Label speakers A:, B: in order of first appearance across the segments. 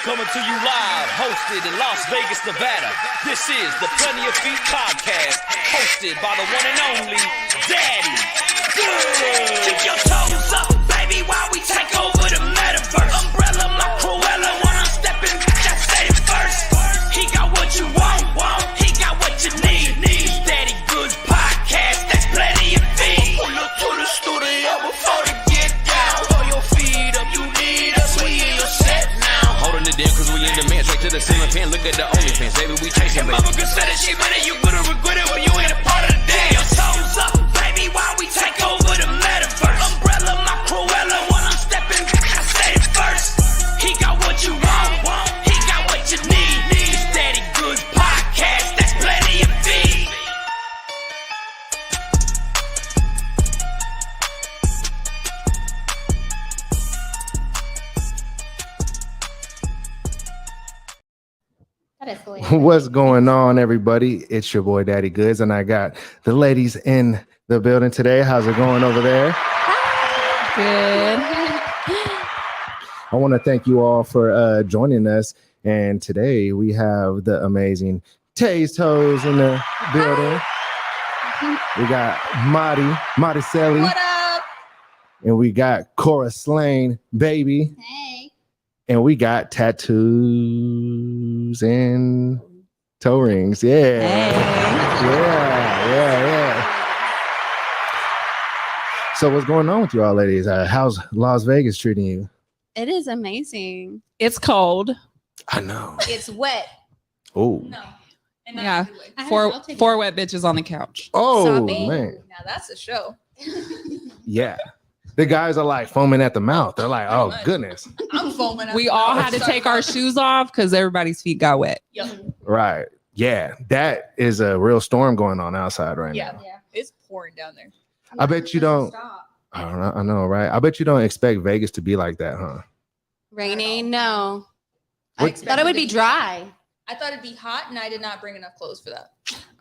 A: Coming to you live, hosted in Las Vegas, Nevada. This is the Plenty of Feet podcast, hosted by the one and only Daddy Goodz. Keep your toes up, baby, while we take over the metaverse. Umbrella, my Cruella, when I'm stepping back, I said it first. He got what you want, he got what you need. Daddy Goodz podcast, that's Plenty of Feet. Pull up to the studio before they get down. Throw your feet up, you need us, we in your set now. Holding it down cause we in demand, straight to the ceiling fan. Look at the OnlyFans, baby, we chasing, baby. Mama consider that she better, you better regret it when you ain't a part of the day. Your toes up, baby, while we take over the metaverse. Umbrella, my Cruella, when I'm stepping back, I said it first. He got what you want, he got what you need. This Daddy Goodz podcast, that's Plenty of Feet.
B: What's going on, everybody? It's your boy Daddy Goodz, and I got the ladies in the building today. How's it going over there?
C: Good.
B: I want to thank you all for joining us. And today we have the amazing Taystoes in the building. We got Mariceli.
C: What up?
B: And we got Cora Slain, baby.
C: Hey.
B: And we got tattoos and toe rings. Yeah.
C: Hey.
B: Yeah. So what's going on with you all, ladies? How's Las Vegas treating you?
C: It is amazing. It's cold.
B: I know.
D: It's wet.
B: Oh.
D: No. And
C: Yeah.
D: Four.
C: Four wet bitches on the couch.
B: Oh,
C: Sopping.
B: man.
D: Now that's a show.
B: Yeah. The guys are like foaming at the mouth. They're like, oh, goodness.
D: I'm foaming.
C: We all had to take our shoes off because everybody's feet got wet.
D: Yep.
B: Right. Yeah. That is a real storm going on outside right
D: Yeah.
B: now.
D: Yeah. It's pouring down there.
B: I bet you don't. I don't know. I know, right? I bet you don't expect Vegas to be like that, huh?
C: Rainy? No.
D: I
B: What-
D: expected
C: Thought it would be
D: to
C: dry.
D: I thought it'd be hot, and I did not bring enough clothes for that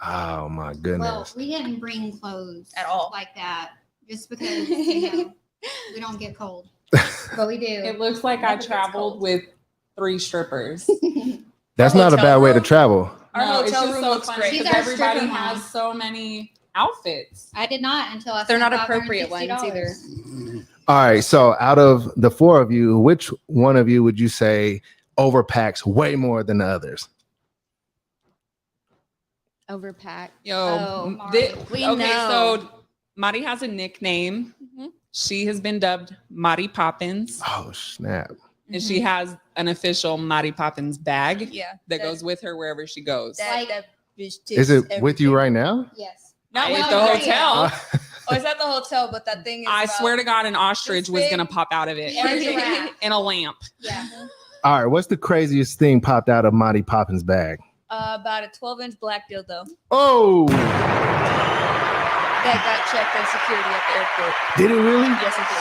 B: Oh, my
E: Well,
B: goodness.
E: we didn't bring clothes
D: at all.
E: like that just because we don't get cold, but we do.
C: It looks like I traveled with 3 strippers.
B: That's
D: Our
B: not a bad
D: hotel
B: way to
D: room?
B: travel.
D: Our
C: No, it's
D: hotel
C: just
D: room
C: so
D: looks
C: funny
D: great.
E: She's
C: because
E: our
C: everybody
E: stripper
C: has
E: mom.
C: so many outfits.
E: I did not until I
D: They're
E: spent
D: not appropriate ones
E: $560.
D: either.
B: All right. So out of the 4 of you, which one of you would you say overpacks way more than the others?
C: Overpack.
D: Oh,
C: Yo,
E: Mari.
C: we
D: know.
C: So Mari has a nickname.
D: Mhm.
C: She has been dubbed Mari Poppins,
B: Oh, snap.
C: and she has an official Mari Poppins bag
D: Yeah.
C: that goes with her wherever she goes.
D: That bitch
B: Is it with you right now?
E: Yes.
D: Not
C: At
D: with
C: the
D: me.
C: hotel.
D: Oh, it's at the hotel, but that thing is.
C: I
D: about-
C: swear to God, an ostrich
D: This
C: was
D: big
C: gonna pop out of it
D: or a giraffe.
C: in a lamp.
E: Yeah.
B: All right. What's the craziest thing popped out of Monty Poppins' bag?
D: About a 12-inch black dildo
B: Oh,
D: that got checked at security at the airport.
B: did it really?
D: Yes, it did.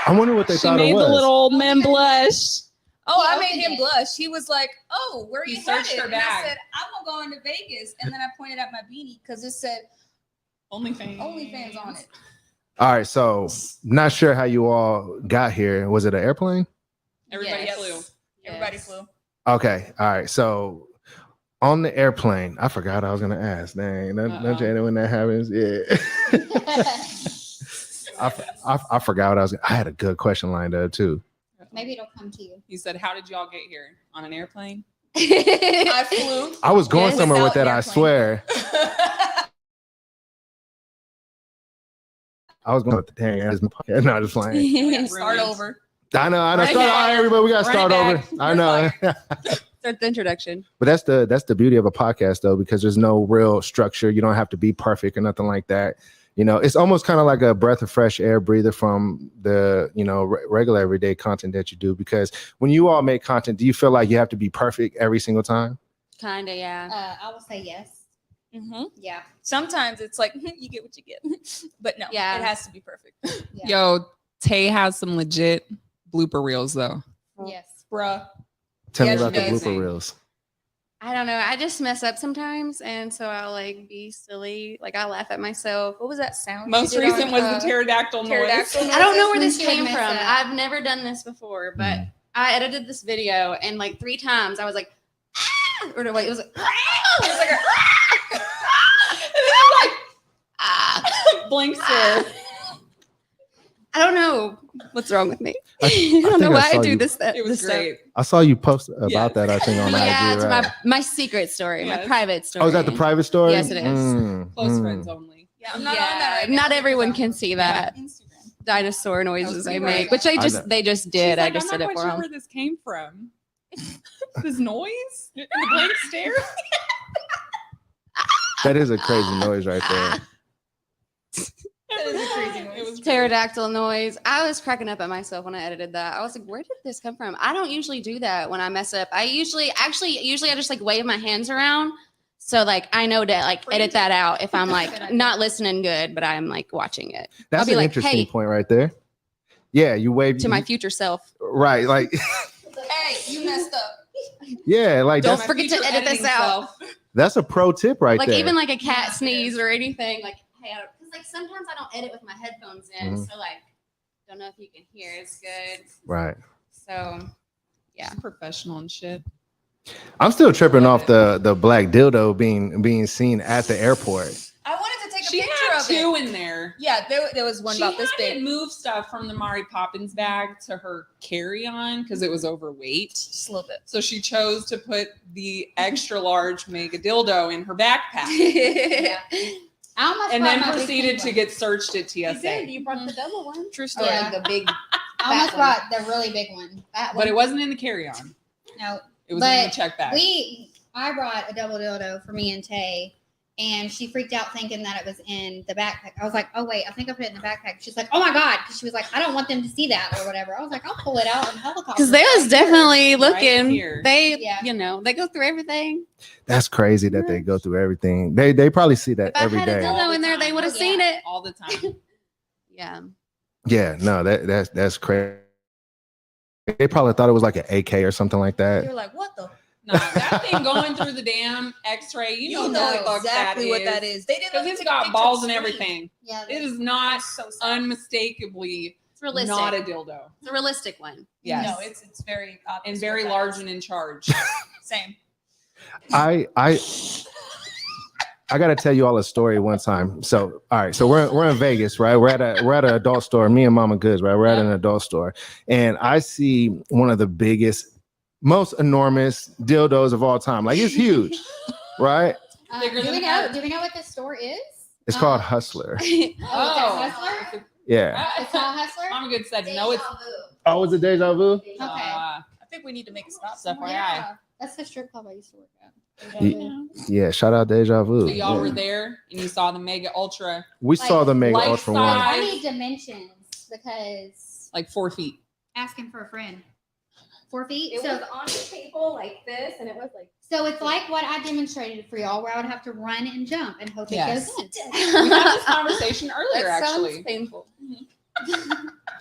B: I wonder what they
C: She
B: thought it
C: made
B: was.
C: the little old men blush.
D: Oh,
E: He
D: I made
E: opened
D: him
E: it.
D: blush. He was like, "Oh, where are
C: He
D: you
C: searched
D: headed?"
C: her
D: And I
C: bag.
D: said, "I'm gonna go into Vegas." And then I pointed at my beanie because it said OnlyFans on it.
B: All right. So, not sure how you all got here. Was it an airplane?
C: Everybody
D: Yes.
C: flew.
D: Everybody flew.
B: Okay. All right. So, on the airplane, I forgot I was going to ask. Dang. Don't you hate it when that happens? Yeah. I forgot what I was. I had a good question lined up too.
E: Maybe it'll come to you.
C: He said, "How did y'all get here? On an airplane?"
D: I flew.
B: I was going
D: Yes.
B: somewhere with that.
D: Without
B: I
D: airplane.
B: swear. I was going with the dang. No, I'm just playing.
D: Start over.
B: I know.
D: Run it
B: Start,
D: back.
B: all right, everybody, we got to
C: Run
B: start
C: it
B: over.
C: back.
B: I know.
D: Start the introduction.
B: But that's the beauty of a podcast, though, because there's no real structure. You don't have to be perfect or nothing like that. You know, it's almost kind of like a breath of fresh air breather from the, regular everyday content that you do. Because when you all make content, do you feel like you have to be perfect every single time?
C: Kinda, yeah.
E: I will say yes.
D: Mm-hmm.
E: Yeah.
D: Sometimes it's like you get what you get, but no,
C: Yeah.
D: it has to be perfect.
E: Yeah.
C: Yo, Tay has some legit blooper reels though.
E: Yes.
D: Bruh.
B: Tell
D: Yes,
B: me about the
D: she does.
B: blooper reels.
C: I don't know. I just mess up sometimes, and so I'll like be silly. Like I laugh at myself.
D: What was that sound?
C: Most
D: you did
C: recent
D: on,
C: was the pterodactyl noise.
D: pterodactyl
C: I don't know where
E: When
C: this
E: she would
C: came
E: mess
C: from.
E: up.
C: I've never done this before, but I edited this video and like 3 times I was like, ah! Or no, wait, it was like, ah! It was like, ah! And then I'm like, ah!
F: Blank stare.
C: I don't know what's wrong with me.
B: I
C: I don't know
B: think I
C: why
B: saw
C: I do
B: you-
C: this.
F: It was
C: this stuff.
F: great.
B: I saw you post about that, I think, on
C: Yeah,
B: IG,
C: it's
B: right?
C: my secret story, my
F: Yes.
C: private story.
B: Oh, is that the private story?
C: Yes, it is.
F: Close friends only.
D: Yeah, I'm not on that right now.
C: Not everyone can see that
D: Instagram.
C: dinosaur noises I
F: pretty
C: make,
F: right.
C: which
B: I know.
C: they just did.
F: She's
C: I
F: like,
C: just
F: I'm
C: did
F: not
C: it
F: quite
C: for
F: sure
C: them.
F: where this came from. This noise and the blank stare.
B: That is a crazy noise right there.
D: That is a crazy noise.
F: It was great.
C: Pterodactyl noise. I was cracking up at myself when I edited that. I was like, where did this come from? I don't usually do that when I mess up. I usually I just like wave my hands around. So like I know to like edit that out if I'm like not listening good, but I'm like watching it.
B: That's
C: I'll be
B: an
C: like,
B: interesting
C: hey,
B: point right there. Yeah, you wave
C: to my future self.
B: right, like
D: Hey, you messed up.
B: yeah, like
C: Don't
B: that's
C: forget to
F: Future
C: edit this
F: editing
C: out.
F: self.
B: that's a pro tip right
C: Like
B: there.
C: even like a cat
D: Yeah,
C: sneeze or anything. Like hey, because like sometimes I don't edit with my headphones in,
B: Mhm.
C: so like don't know if you can hear. It's good.
B: right.
C: So yeah.
F: Professional and shit.
B: I'm still tripping off the black dildo being seen at the airport.
D: I wanted to take a
F: She
D: picture
F: had
D: of
F: two
D: it.
F: in there.
D: Yeah, there was one
F: She
D: about this
F: had to
D: big.
F: move stuff from the Mari Poppins bag to her carry-on because it was overweight.
D: Just a little bit.
F: So she chose to put the extra large mega dildo in her backpack
D: Yeah.
E: I almost
F: and
E: brought
F: then
E: my big
F: proceeded
E: pink
F: to
E: one.
F: get searched at TSA.
C: You brought the double one.
D: True
E: Oh,
D: story.
E: yeah.
C: The big.
E: I almost
C: fat
E: brought the really big one. That
F: But
E: one.
F: it wasn't in the carry-on.
E: No,
F: It was in the
E: But
F: check bag.
E: I brought a double dildo for me and Tay, and she freaked out thinking that it was in the backpack. I was like, oh wait, I think I put it in the backpack. She's like, oh my god, because she was like, I don't want them to see that or whatever. I was like, I'll pull it out and helicopter.
C: Because they was definitely looking.
F: here.
C: They,
E: Yeah.
C: you know, they go through everything.
B: That's crazy that they go through everything. They probably see that
C: If I
B: every
C: had a
B: day.
F: All
C: dildo
F: the
C: in there, they
F: time.
C: would have
E: Oh,
C: seen
E: yeah.
C: it.
F: all the time.
C: Yeah.
B: Yeah, no, that's crazy. They probably thought it was like an AK or something like
D: You're
B: that.
D: like, what the?
F: No, that thing going through the damn X-ray, you know
D: exactly what that is. They didn't
F: Because
D: let me
F: it's
D: take a
F: got
D: picture
F: balls
D: of
F: and
D: the screen.
F: everything.
E: Yeah,
F: It is not
D: So sad.
F: unmistakably
C: It's realistic.
F: not a dildo.
C: It's a realistic one.
F: Yes.
D: No, it's very obvious
F: And very
D: what that
F: large
D: is.
F: and in charge.
D: Same.
B: I got to tell you all a story one time. So, all right, so we're in Vegas, right? We're at an adult store. Me and Mama Goodz, right? We're at an adult store, and I see one of the biggest, most enormous dildos of all time. Like it's huge, right?
F: Bigger
E: do
F: than
E: we know?
F: her.
E: Do we know what this store is?
B: It's called Hustler.
E: Oh, is it Hustler?
B: Yeah.
E: It's called Hustler.
F: Mama Good said no. It's
B: Oh, was it Deja Vu?
E: Okay.
D: I think we need to make a stop.
F: Stuff
D: somewhere.
F: like
E: Yeah, that's the strip club I used to work at.
B: Yeah. Shout out Deja Vu.
F: So y'all
B: Yeah.
F: were there and you saw the mega ultra
B: We saw the Mega
F: life
B: Ultra
F: size.
B: one.
E: I need dimensions because
F: like 4 feet.
E: asking for a friend. 4 feet.
C: It
E: so,
C: was on the table like this, and it was like.
E: so it's like what I demonstrated for y'all, where I would have to run and jump and hope
F: Yes.
E: it goes in.
F: We had this conversation earlier,
C: That sounds
F: actually.
C: painful.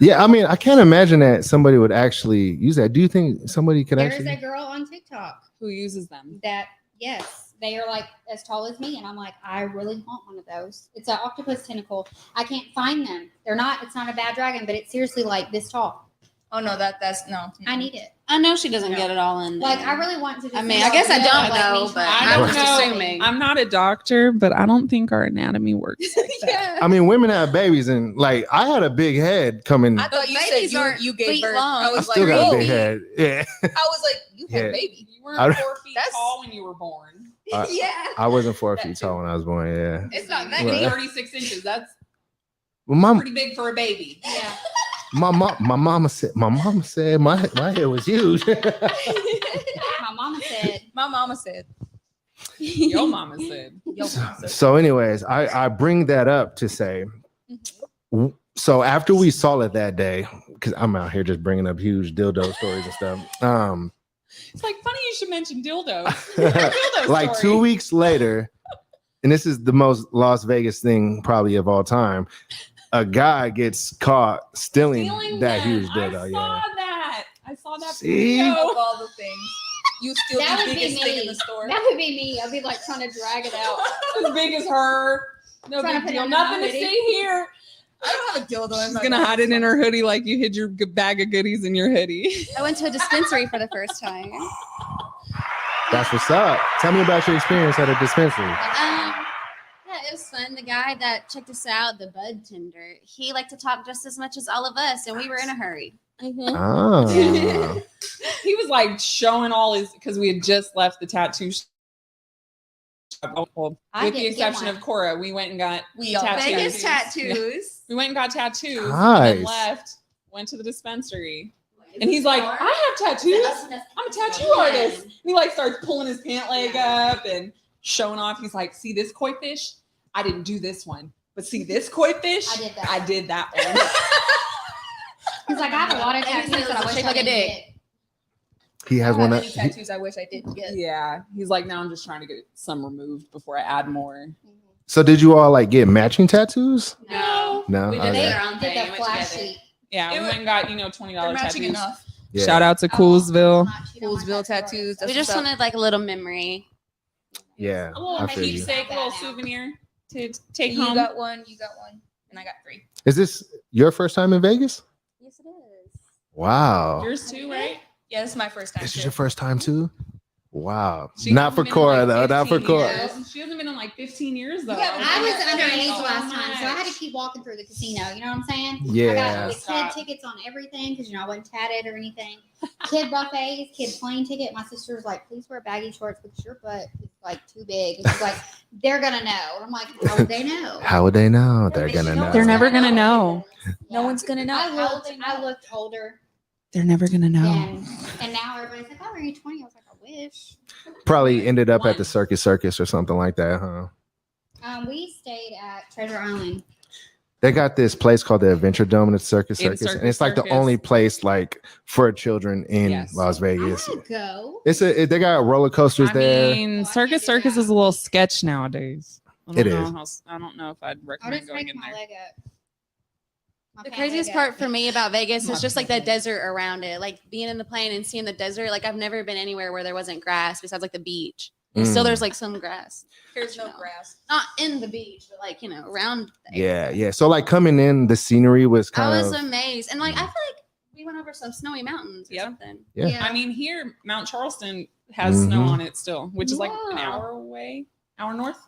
B: Yeah, I mean, I can't imagine that somebody would actually use that. Do you think somebody could
E: There's
B: actually?
E: a girl on TikTok
F: Who uses them?
E: that, yes, they are like as tall as me, and I'm like, I really want one of those. It's an octopus tentacle. I can't find them. They're not. It's not a bad dragon, but it's seriously like this tall.
D: Oh no, that's no.
E: I need it.
C: I know she doesn't get it all in there.
E: Like I really want to.
C: I mean, I guess I don't know, but
F: I
C: I
F: don't
C: was
F: know.
C: assuming.
F: I'm not a doctor, but I don't think our anatomy works like that.
C: Yeah.
B: I mean, women have babies, and like I had a big head coming.
D: I thought you said
C: babies
D: you,
C: aren't
D: you gave
C: feet
D: birth.
C: long.
D: I
B: I
D: was
B: still
D: like,
B: got
D: whoa.
B: a big head. Yeah,
D: I was like, you had
B: Yeah.
D: a baby.
F: You weren't
B: I-
F: 4 feet
D: That's-
F: tall when you were born.
C: Yeah.
B: I wasn't 4 feet tall when I was born. Yeah,
C: It's not that
B: Right.
C: big.
F: 36 inches. That's
B: well, my
F: pretty big for a baby.
E: Yeah.
B: my mama said my head was huge.
E: My mama said.
D: My mama said.
F: Yo mama said.
D: Yo, mama said.
B: So, anyways, I bring that up to say, so after we saw it that day, because I'm out here just bringing up huge dildo stories and stuff.
F: It's like funny you should mention dildos. Dildo
B: Like
F: story.
B: 2 weeks later, and this is the most Las Vegas thing probably of all time. A guy gets caught stealing that
F: them.
B: huge dildo.
F: I
B: Yeah.
F: saw that. I saw that
B: See?
F: video.
D: Of all the things, you steal
E: That
D: the
E: would be
D: biggest thing in
E: me.
D: the store.
E: That would be me. I'd be like trying to drag it out.
F: As big as her. No
E: Trying to
F: big
E: put it
F: deal.
E: under my
F: Nothing to
E: hoodie.
F: see here.
D: I don't have a dildo in
F: She's
D: my
F: gonna
D: bag.
F: hide it in her hoodie like you hid your bag of goodies in your hoodie.
C: I went to a dispensary for the first time.
B: That's what's up. Tell me about your experience at a dispensary.
C: Yeah, it was fun. The guy that checked us out, the bud tender, he liked to talk just as much as all of us, and we were in a hurry.
B: Oh.
F: He was like showing all his because we had just left the tattoo shop. Well,
E: I
F: with the
E: didn't get
F: exception
E: one.
F: of Cora, we went and got
D: We all
F: tattoos.
C: Vegas
F: Yeah.
C: tattoos.
F: We went and got tattoos and
B: Nice.
F: then left, went to the dispensary. And he's like, I have tattoos. I'm a tattoo artist. And he like starts pulling his pant leg up and showing off. He's like, see this koi fish? I didn't do this one. But see this koi fish?
E: I did that.
F: I did that one.
E: He's like, I have a lot of
C: And
E: tattoos
C: he
E: that I
C: was
E: wish
C: shaped
E: I
C: like a
E: didn't
C: dick.
E: get.
B: He has
D: I
B: one
D: have
B: that
D: many tattoos I wish I didn't get.
F: Yeah. He's like, now I'm just trying to get some removed before I add more.
B: So did you all like get matching tattoos?
C: No.
B: No.
C: We
B: Okay.
C: did
E: They
C: our own
E: did
C: thing.
E: the
C: We
E: flash
C: together.
E: sheet.
F: Yeah,
D: It
F: we
D: was-
F: went and got,
D: They're
F: $20
D: matching
F: tattoos.
D: enough.
B: Yeah.
F: Shout out to
E: Oh,
F: Coolsville.
E: not cheat on my
D: Coolsville
E: tattoo
D: tattoos.
E: artist.
D: That's
C: We just
D: what's up.
C: wanted like a little memory.
B: Yeah.
F: A little
B: I feel you.
F: keepsake, a little souvenir to take
D: You
F: home.
D: got one, and I got 3.
B: Is this your first time in Vegas?
C: Yes, it is.
B: Wow.
F: Yours too, right?
D: Yeah, this is my first time.
B: This is
D: too.
B: your first time too? Wow.
F: She
B: Not
F: hasn't
B: for
F: been in,
B: Cora
F: like,
B: though. Not for
F: 15
B: Cora.
F: years. She hasn't been in like 15 years though.
D: Yeah,
E: I was underage
F: so
E: last time, so I had to
F: much.
E: keep walking through the casino. You know what I'm saying? I
B: Yeah.
E: got the kid
F: Stop.
E: tickets on everything because I wasn't tatted or anything. Kid buffets, kid plane ticket. My sister was like, "Please wear baggy shorts because your butt is like too big." And she's like, "They're gonna know." And I'm like, "How would they know?"
B: How would they know? They're gonna know.
F: They're never gonna know.
D: No one's gonna know.
E: I looked older,
F: They're never gonna know.
E: and now everybody's like, "Oh, are you 20?" I was like, "I wish."
B: Probably ended up at the Circus or something like that, huh?
E: We stayed at Treasure Island.
B: They got this place called the Adventure Dome and it's Circus, and
F: Circus
B: it's like the
F: Circus.
B: only place like for children in
F: Yes.
B: Las
E: I
B: Vegas.
E: want to go.
B: They got roller coasters
F: I
B: there.
F: mean,
E: Well, I
F: Circus
E: can't do
F: Circus
E: that.
F: is a little sketch nowadays. I
B: It
F: don't know
B: is.
F: I don't know if I'd
E: I'll
F: recommend
E: just
F: going
E: break
F: in
E: my
F: there.
E: leg up. My
C: The
E: pant
C: craziest
E: leg
C: part
E: up.
C: for me about Vegas is just like the desert around it. Like being in the plane and seeing the desert. Like I've never been anywhere where there wasn't grass besides like the beach. And still
B: Mm.
C: there's like some grass.
D: There's no grass.
C: Not in the beach, but like, around there.
B: Yeah. So like coming in, the scenery was
C: I
B: kind
C: was
B: of
C: amazed. And like I feel like we went over some snowy mountains or
F: Yep.
C: something.
B: Yeah.
F: I mean, here Mount Charleston has snow
B: Mhm.
F: on it still, which is like an
C: Wow.
F: hour away, hour north.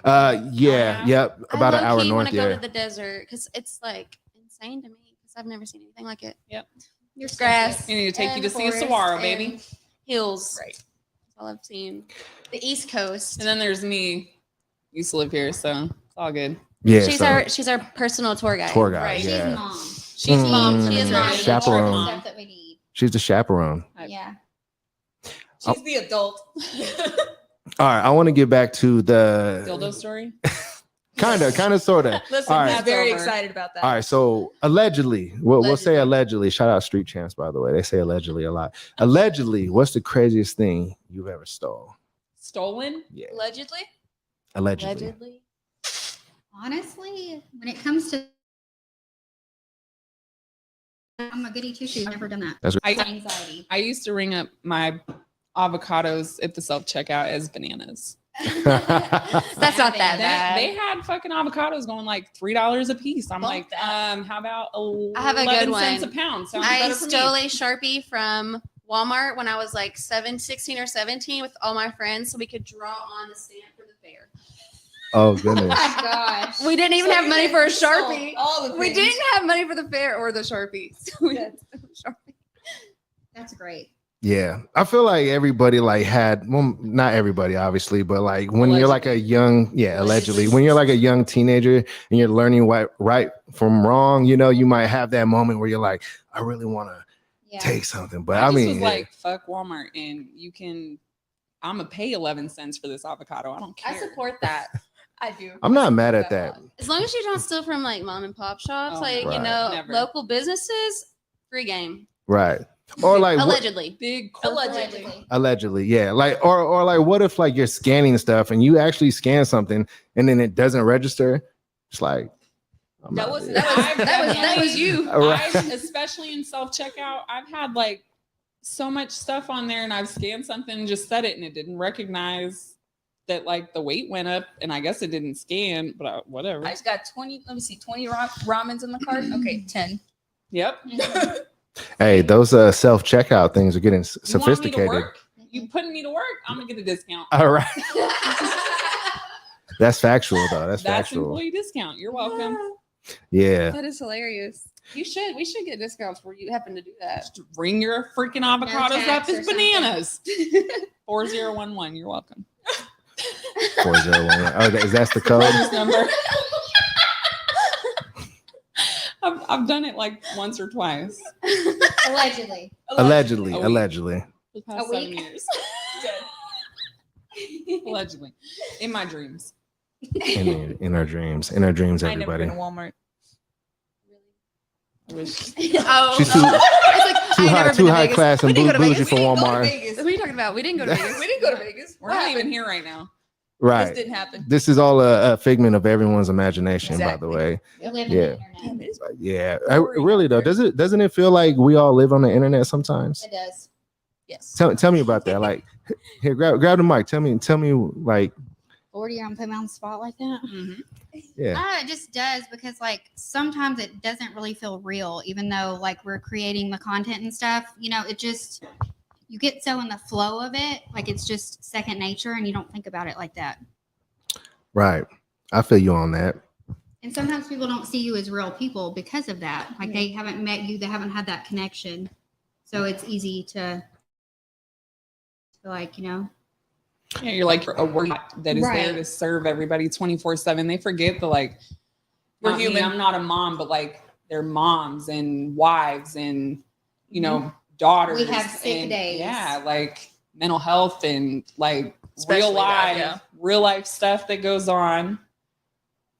B: yep, about an hour
C: I
B: north.
C: want to go
B: Yeah.
C: to the desert because it's like insane to me because I've never seen anything like it.
E: You're so
C: Grass.
F: We need to take you
C: and
F: to see a
C: forest
F: saguaro, baby.
C: and Hills.
F: Right.
C: That's all I've seen. The East Coast.
F: And then there's me. Used to live here, so it's all good.
B: Yeah.
C: She's our personal tour guide.
B: Tour guide.
C: Right.
E: She's
B: Yeah.
E: mom.
F: She's mom.
C: She is
E: Mom.
C: mom.
B: Chaperone.
E: Stuff that we need.
B: She's the chaperone.
E: Yeah.
D: She's the adult.
B: All right. I want to get back to the
F: Dildo story.
B: kind of, sort of.
D: Listen,
B: All right.
D: he's very
F: Over.
D: excited about that.
B: All right, so allegedly, we'll say allegedly. Shout out Street Champs, by the way. They say allegedly a lot. Allegedly, what's the craziest thing you've ever stole?
F: Stolen?
B: Yeah,
D: Allegedly.
B: allegedly.
E: Honestly, when it comes to, I'm a goody two shoes. Never done that.
B: That's
F: I
E: Anxiety.
F: I used to ring up my avocados at the self checkout as bananas.
C: That's not that bad.
F: They had fucking avocados going like $3 a piece. I'm
D: Bump
F: like,
D: that.
F: how about
C: I have a
F: 11
C: good
F: cents
C: one.
F: a pound? Sounds
C: I
F: better for
C: stole
F: me.
C: a Sharpie from Walmart when I was like 16 or 17 with all my friends so we could draw on the stamp for the fair.
B: Oh
E: Oh
B: goodness.
E: my gosh.
C: We didn't even have money for a Sharpie.
D: All the
C: We
D: things.
C: didn't have money for the fair or the Sharpie. So we had a Sharpie.
E: That's great.
B: Yeah, I feel like everybody like had, well, not everybody obviously, but like when you're like a young, allegedly, when you're like a young teenager and you're learning what right from wrong, you might have that moment where you're like, I really want to
E: Yeah.
B: take something, but
F: I
B: I
F: just
B: mean,
F: was like, fuck Walmart, and I'm gonna pay 11 cents for this avocado. I don't care.
C: I support that.
D: I do.
B: I'm not mad at that.
C: As long as you don't steal from like mom and pop shops,
F: Oh,
C: like,
B: right.
F: Never.
C: local businesses, free game.
B: Right. Or like,
C: Allegedly.
F: Big corporate.
D: Allegedly.
B: allegedly, yeah. Like, or like, what if like you're scanning stuff and you actually scan something and then it doesn't register? It's like, I'm
D: That
B: out
D: was
B: here.
C: That was you.
B: Right.
F: Especially in self checkout, I've had like so much stuff on there, and I've scanned something, and just said it, and it didn't recognize that like the weight went up, and I guess it didn't scan, but whatever.
D: I just got 20. Let me see, 20 ramens in the cart. Okay, 10.
F: Yep.
B: Hey, those self checkout things are getting
F: You want me to
B: sophisticated.
F: work? You putting me to work? I'm gonna get a discount.
B: All right, that's factual though. That's
F: That's
B: factual.
F: employee discount. You're welcome.
B: Yeah.
C: That is hilarious. We should get discounts where you happen to do that.
F: Just ring your freaking avocados
E: tax
F: up
E: or
F: as
E: something.
F: bananas. 4011. You're welcome.
B: 4011. Oh, that's the code.
F: This number. I've done it like once or twice.
E: Allegedly.
B: Allegedly.
F: A week.
B: Allegedly.
F: The past
E: A
F: 7
E: week?
F: years. Allegedly. In my dreams.
B: In our dreams. In our dreams,
D: I never
B: everybody.
D: been to Walmart.
F: I wish.
C: Oh,
B: She's too-
C: it's like,
B: Too high class and bougie for Walmart.
C: What are you talking about? We didn't go to Vegas.
D: We didn't go to Vegas.
F: We're not even here right now.
D: This
B: Right.
D: didn't happen.
B: This is all a figment of everyone's imagination, by the
D: Exactly.
B: way.
E: We live in
B: Yeah.
E: the internet.
B: Yeah. Really though, doesn't it feel like we all live on the internet sometimes?
E: It does.
D: Yes.
B: Tell me about that. Like, here, grab the mic. Tell me, like,
E: 40, you're gonna put me on the spot like that?
F: Mhm.
B: yeah.
E: It just does, because like sometimes it doesn't really feel real, even though like we're creating the content and stuff. You know, it just, you get so in the flow of it, like it's just second nature, and you don't think about it like that.
B: Right. I feel you on that.
E: And sometimes people don't see you as real people because of that. Like they haven't met you, they haven't had that connection. So it's easy to like, you know.
F: Yeah, you're like a word that is there
E: Right.
F: to serve everybody 24/7. They forget that like
D: We're
F: not me,
D: human.
F: I'm not a mom, but like they're moms and wives and daughters.
E: We have sick
F: and,
E: days.
F: Yeah, like mental health and like
D: Especially that,
F: real life stuff that goes on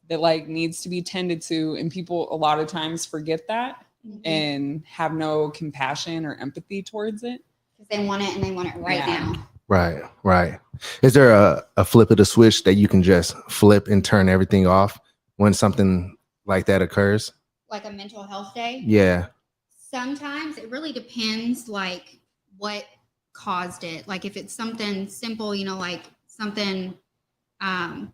F: that like needs to be tended to, and people a lot of times forget that and have no compassion or empathy towards it.
E: Because they want it and they want it right
F: Yeah.
E: now.
B: Right. Is there a flip of the switch that you can just flip and turn everything off when something like that occurs?
E: Like a mental health day.
B: Yeah.
E: Sometimes it really depends like what caused it. Like if it's something simple, you know, like something I'm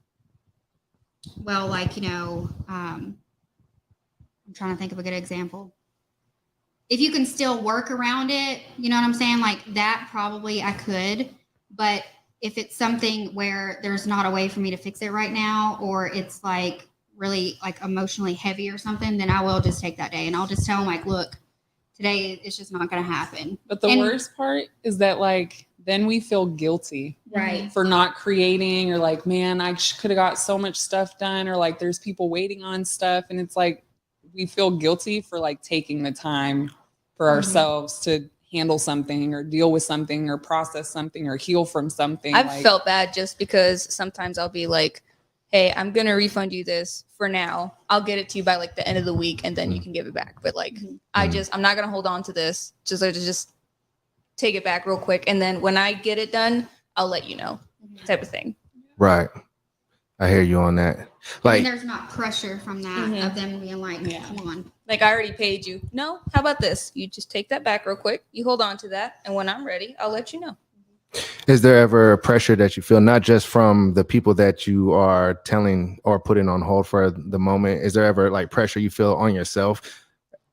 E: trying to think of a good example. If you can still work around it, you know what I'm saying? Like that probably I could, but if it's something where there's not a way for me to fix it right now, or it's like really like emotionally heavy or something, then I will just take that day and I'll just tell them like, look, today it's just not going to happen.
F: But the worst part is that like then we feel guilty
E: Right.
F: for not creating, or like, man, I could have got so much stuff done, or like there's people waiting on stuff, and it's like we feel guilty for like taking the time for ourselves to handle something or deal with something or process something or heal from something.
D: I've
F: like,
D: felt bad just because sometimes I'll be like, hey, I'm going to refund you this for now. I'll get it to you by like the end of the week and then you can give it back. But like, I'm not going to hold on to this. Just take it back real quick. And then when I get it done, I'll let you know, type of thing.
B: Right. I hear you on that. Like,
E: And there's not pressure from that of them being like, come on.
D: Like, I already paid you. No, how about this? You just take that back real quick. You hold on to that. And when I'm ready, I'll let you know.
B: is there ever a pressure that you feel, not just from the people that you are telling or putting on hold for the moment? Is there ever like pressure you feel on yourself?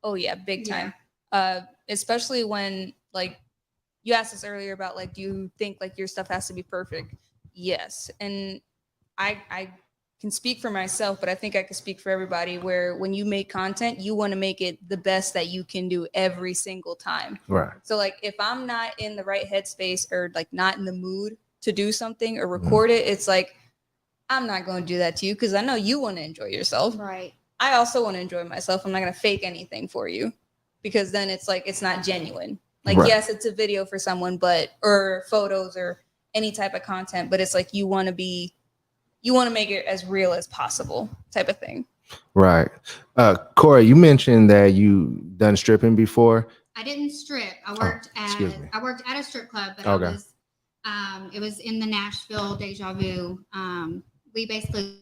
D: Oh yeah, big
E: Yeah.
D: time. Especially when like you asked us earlier about like, do you think like your stuff has to be perfect? Yes. And I can speak for myself, but I think I can speak for everybody, where when you make content, you want to make it the best that you can do every single time.
B: Right.
D: So like if I'm not in the right headspace or like not in the mood to do something or record it, it's like, I'm not going to do that to you because I know you want to enjoy yourself.
E: Right.
D: I also want to enjoy myself. I'm not going to fake anything for you, because then it's like, it's not genuine. Like,
B: Right.
D: yes, it's a video for someone, or photos or any type of content, but it's like, you want to make it as real as possible type of thing.
B: Right. Cora, you mentioned that you done stripping before.
E: I didn't strip. I worked
B: excuse me.
E: at a strip club, but
B: Okay.
E: it was in the Nashville Deja Vu. We basically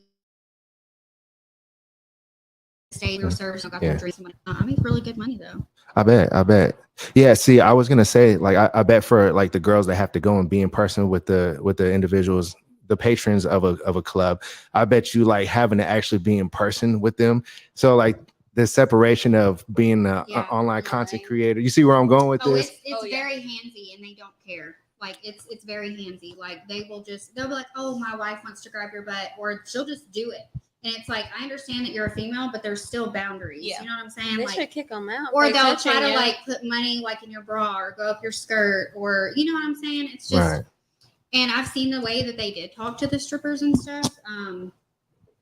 E: stayed, we were served, got
B: Yeah.
E: drinks. I made really good money though.
B: I bet. Yeah. See, I was gonna say, like, I bet for like the girls that have to go and be in person with the individuals the patrons of a club, I bet you like having to actually be in person with them. So like the separation of being an online content creator. You see where I'm going with this?
E: It's very handsy, and they don't care. Like it's very handsy. Like they'll be like, oh, my wife wants to grab your butt, or she'll just do it. And it's like, I understand that you're a female, but there's still boundaries.
D: Yeah.
E: You know what I'm saying?
C: They
E: Like,
C: should kick them out.
E: or
C: They're
E: they'll
C: touching
E: try to
C: you.
E: like put money like in your bra or go up your skirt, or you know what I'm saying? It's just,
B: Right.
E: and I've seen the way that they did talk to the strippers and stuff.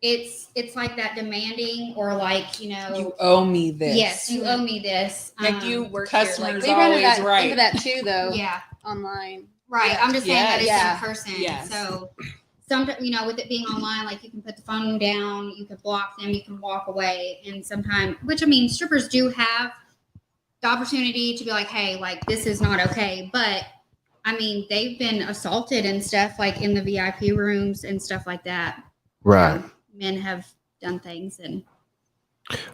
E: It's like that demanding, or like, you know,
F: You owe me this.
E: yes, you owe me this.
D: Like you work
F: customers
D: here,
C: We
D: like,
C: run
F: always
C: into
F: right.
C: that too, though.
E: Yeah,
C: Online.
E: right.
C: Yeah.
E: I'm just saying that it's
C: Yes.
E: in person.
F: Yes.
E: So sometimes, you know, with it being online, like you can put the phone down, you can block them, you can walk away, and sometimes, which I mean, strippers do have the opportunity to be like, hey, like this is not okay, but I mean, they've been assaulted and stuff like in the VIP rooms and stuff like that.
B: Right.
E: Men have done things, and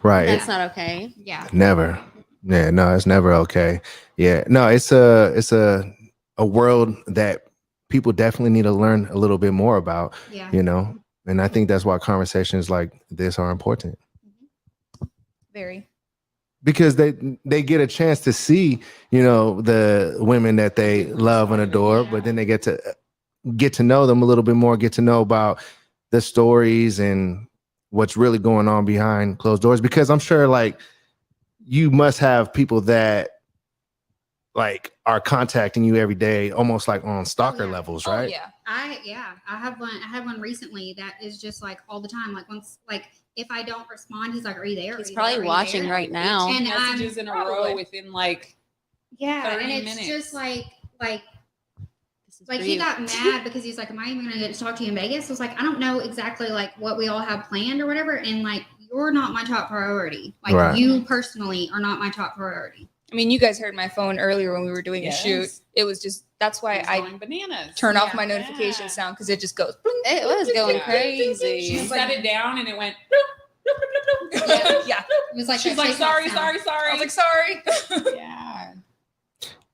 B: Right.
C: That's not okay.
E: yeah.
B: Never. Yeah, no, it's never okay. Yeah. No, it's a world that people definitely need to learn a little bit more about,
E: Yeah.
B: you know. And I think that's why conversations like this are important.
D: very.
B: Because they get a chance to see, you know, the women that they love and adore, but then they get to know them a little bit more, get to know about the stories and what's really going on behind closed doors. Because I'm sure like you must have people that like are contacting you every day, almost like on stalker
E: yeah.
B: levels,
D: Oh
B: right?
D: yeah.
E: I had one recently that is just like all the time. Like once, like if I don't respond, he's like, "Are you there?"
C: He's
E: Are you
C: probably
E: there? Are you
C: watching
E: there?"
C: right now.
E: And
F: Messages in a row within like
E: yeah,
F: 30
E: and it's
F: minutes.
E: just like
C: This is
E: like
C: for
E: he
C: you.
E: got mad because he's like, "Am I even gonna get to talk to you in Vegas?" I was like, "I don't know exactly like what we all have planned or whatever, and like you're not my top priority. Like
B: Right.
E: you personally are not my top priority."
D: I mean, you guys heard my phone earlier when we were doing
F: Yes.
D: a shoot. It was just that's why
F: it's
D: I
F: going bananas.
D: turn off
E: Yeah.
D: my notification
F: Yeah.
D: sound because it just goes.
C: It was going
F: Yeah.
C: crazy.
F: She set it down and it went.
E: Yeah.
D: Yeah.
E: It was like
F: She's
E: that
F: like,
E: TikTok
F: sorry.
E: sound.
D: I was like, sorry.
F: Yeah.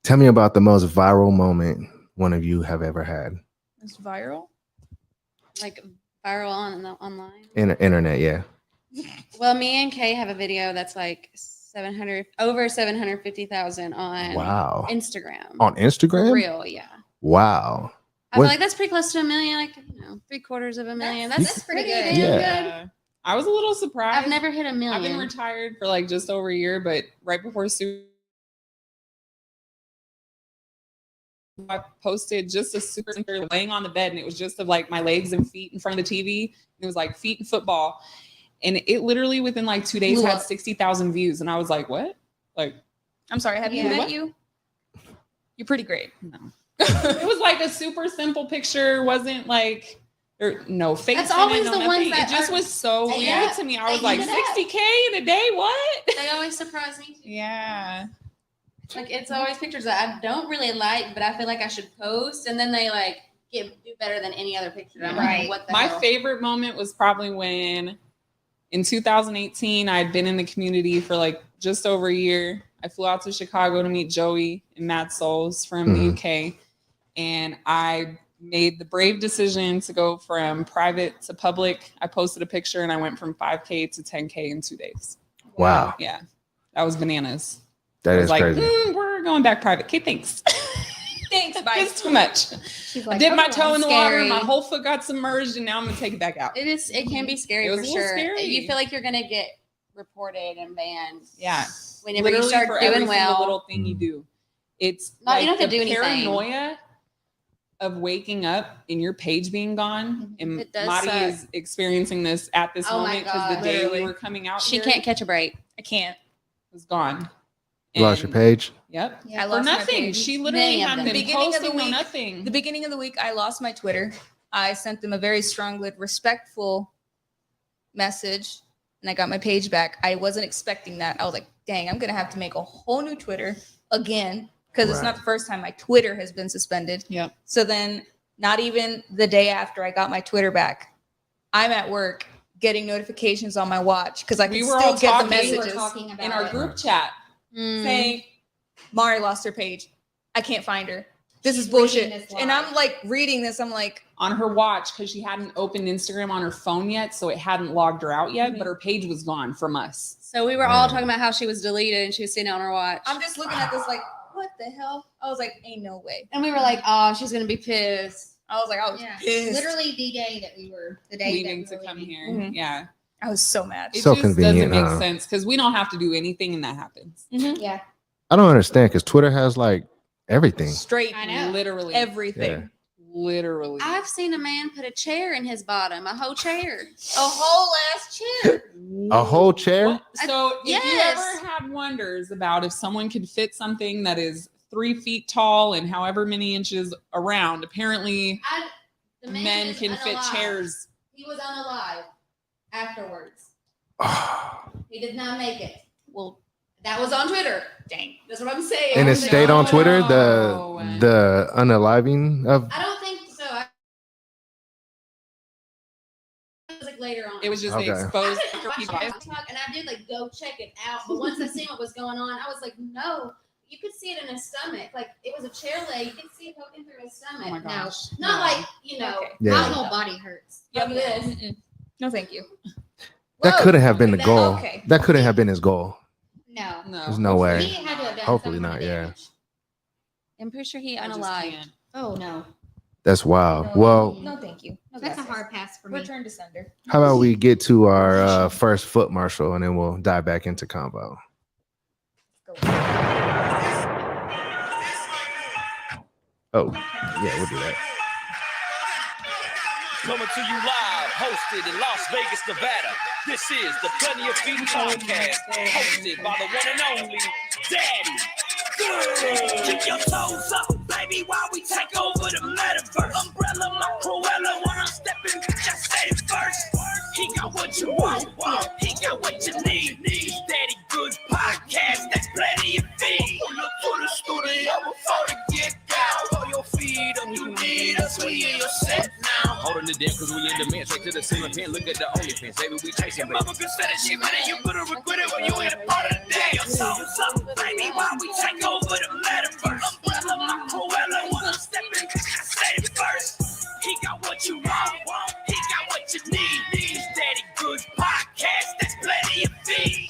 B: Tell me about the most viral moment one of you have ever had
D: It's viral.
C: Like viral online.
B: in the internet. Yeah.
C: Well, me and Kay have a video that's like over 750,000 on
B: Wow.
C: Instagram.
B: On
C: For
B: Instagram?
C: real, yeah.
B: Wow.
C: I
B: What-
C: feel like that's pretty close to a million, like, you know, 3/4 million.
E: That's pretty good.
B: Yeah.
F: I was a little surprised.
C: I've never hit a
F: I've been
C: million.
F: retired for like just over a year, but right before I posted just a super simple laying on the bed, and it was just of like my legs and feet in front of the TV. It was like feet and football, and it literally within like 2 days
D: Blew
F: had
D: up.
F: 60,000 views, and I was like, "What?" Like,
D: I'm sorry. Have you
E: Yeah.
D: met you? You're pretty great.
F: no. It was like a super simple picture. Wasn't like there no face.
C: That's
F: in it,
C: always
F: no
C: the
F: nothing.
C: ones that
F: it just
C: are-
F: was so
C: Yeah.
F: weird to me. I was
C: They
F: like,
C: eat it up.
F: 60K in a day? What?
C: They always surprise me. Too.
F: Yeah.
C: Like, it's always pictures that I don't really like, but I feel like I should post, and then they like do better than any other picture. I'm
E: Right.
C: like, what the
F: My
C: hell?
F: favorite moment was probably when in 2018 I had been in the community for like just over a year. I flew out to Chicago to meet Joey and Matt Souls from the
B: Mhm.
F: UK, and I made the brave decision to go from private to public. I posted a picture and I went from 5K to 10K in 2 days.
B: Wow.
F: Yeah, that was bananas.
B: That
F: I
B: is
F: was like,
B: crazy.
F: we're going back private. Okay, thanks.
D: Thanks. Bye.
F: It's too much.
E: She's
F: I dipped my
E: "Oh,
F: toe in the
C: scary.
F: water, my whole foot got submerged, and now I'm gonna take it back out.
C: It can be scary
F: It was
C: for
F: a little
C: sure.
F: scary.
C: You feel like you're gonna get reported and banned.
F: Yeah.
C: Whenever
F: Literally
C: you start
F: for every
C: doing
F: single
C: well.
F: little thing you do. It's
C: Not- you
F: like
C: don't have to
F: the
C: do anything.
F: paranoia of waking up and your page being gone. And
C: It does
F: Madi
C: suck.
F: is experiencing this at this
C: Oh my
F: moment because the
C: God.
F: day
D: Literally.
F: we were coming out
C: She
F: here,
C: can't catch a break.
D: I can't.
F: was gone.
B: You lost your
F: And-
B: page?
F: Yep.
E: Yeah.
D: I
F: For
D: lost my
F: nothing.
D: page.
F: She literally
C: Many of
F: hadn't
C: them.
F: been
D: Beginning of the
F: posting no
D: week-
F: nothing.
D: The beginning of the week, I lost my Twitter. I sent them a very strong, respectful message, and I got my page back. I wasn't expecting that. I was like, dang, I'm going to have to make a whole new Twitter again because it's
B: Right.
D: not the first time my Twitter has been suspended.
F: Yep.
D: So then, not even the day after I got my Twitter back, I'm at work getting notifications on my watch because I
F: We
D: can
F: were
D: still
F: all
D: get the
F: talking.
E: We were
D: messages
E: talking about
F: in our
E: it.
F: group chat
C: Mm.
F: saying,
D: Mari lost her page. I can't find her. this is
E: She's reading
D: bullshit.
E: this
D: And
E: live.
D: I'm like reading this. I'm like,
F: On her watch, because she hadn't opened Instagram on her phone yet, so it hadn't logged her out yet,
D: Mhm.
F: but her page was gone from us.
C: So we were all
B: Man.
C: talking about how she was deleted and she was sitting on her watch.
D: I'm just looking at this like, what the hell? I was like, ain't no way.
C: And we were like, oh, she's gonna be pissed.
D: I was like, I was
E: Yeah.
D: pissed.
E: Literally the day that we were the day
F: Leaving
E: that
F: to
E: we were
F: come
E: leaving.
F: here.
D: Mhm.
F: Yeah.
D: I was so mad.
F: It
B: So
F: just
B: convenient,
F: doesn't make
B: huh?
F: sense because we don't have to do anything and that happens.
E: Yeah.
B: I don't understand because Twitter has like everything.
D: Straight,
E: I know.
F: Literally.
D: everything.
B: Yeah.
F: Literally.
C: I've seen a man put a chair in his bottom, a whole chair.
D: A whole ass chair.
B: A whole chair?
F: What? So if you
C: Yes.
F: ever had wonders about if someone could fit something that is 3 feet tall and however many inches around, apparently
C: The
F: men
C: is
F: can fit
C: unalive.
F: chairs.
C: He was unalive afterwards.
B: Ah.
C: He did not make it. Well, that was on Twitter. Dang, that's what I'm saying.
B: And it
C: I was like,
B: stayed on
C: oh,
B: Twitter,
F: no.
B: the unaliving of
C: I don't think so. It was like later on.
F: It was just
B: Okay.
F: they exposed
C: I didn't watch it on TikTok, and I did like go check it out. But once I seen what was going on, I was like, no, you could see it in his stomach. Like it was a chair leg. You could see it poking through his stomach.
F: Oh my
C: No,
F: gosh.
C: not
F: No.
C: like you know.
D: Okay.
B: Yeah.
E: My whole body hurts.
C: Like this.
D: Mm-mm. No, thank you.
B: that
C: Whoa.
B: couldn't have been the
C: That-
B: goal.
D: okay.
B: That couldn't have been his goal.
E: No.
F: No.
B: There's no way.
E: He had to have done
B: Hopefully
E: some kind
B: not,
E: of
B: yeah.
E: damage.
C: I'm pretty sure he
F: I just
C: unalived.
F: can't.
E: Oh no.
B: That's wild.
D: No,
B: Well,
D: no, thank you. No,
E: That's a
D: gracias.
E: hard pass for me.
D: Return to sender.
B: how about we get to our first foot marshal and then we'll dive back into convo.
D: Go.
B: Oh, yeah, we'll do that.
A: Coming to you live, hosted in Las Vegas, Nevada. This is the Plenty of Feet podcast, hosted by the one and only Daddy Goodz. Keep your toes up, baby, while we take over the metaverse. Umbrella, my Cruella, when I'm stepping, just say it first. He got what you want, he got what you need. Daddy Goodz podcast, that's plenty of feet. Pull up to the studio before the get down. Throw your feet up, you need us, we in your set now. Holding it down cause we in the man, straight to the ceiling fan. Look at the OnlyFans, baby, we chasing. Your mama could say that she better, you better regret it when you ain't a part of the day. Your soul's up, baby, while we take over the metaverse. Umbrella, my Cruella, when I'm stepping, I say it first. He got what you want, he got what you need. This Daddy Goodz podcast, that's plenty of feet.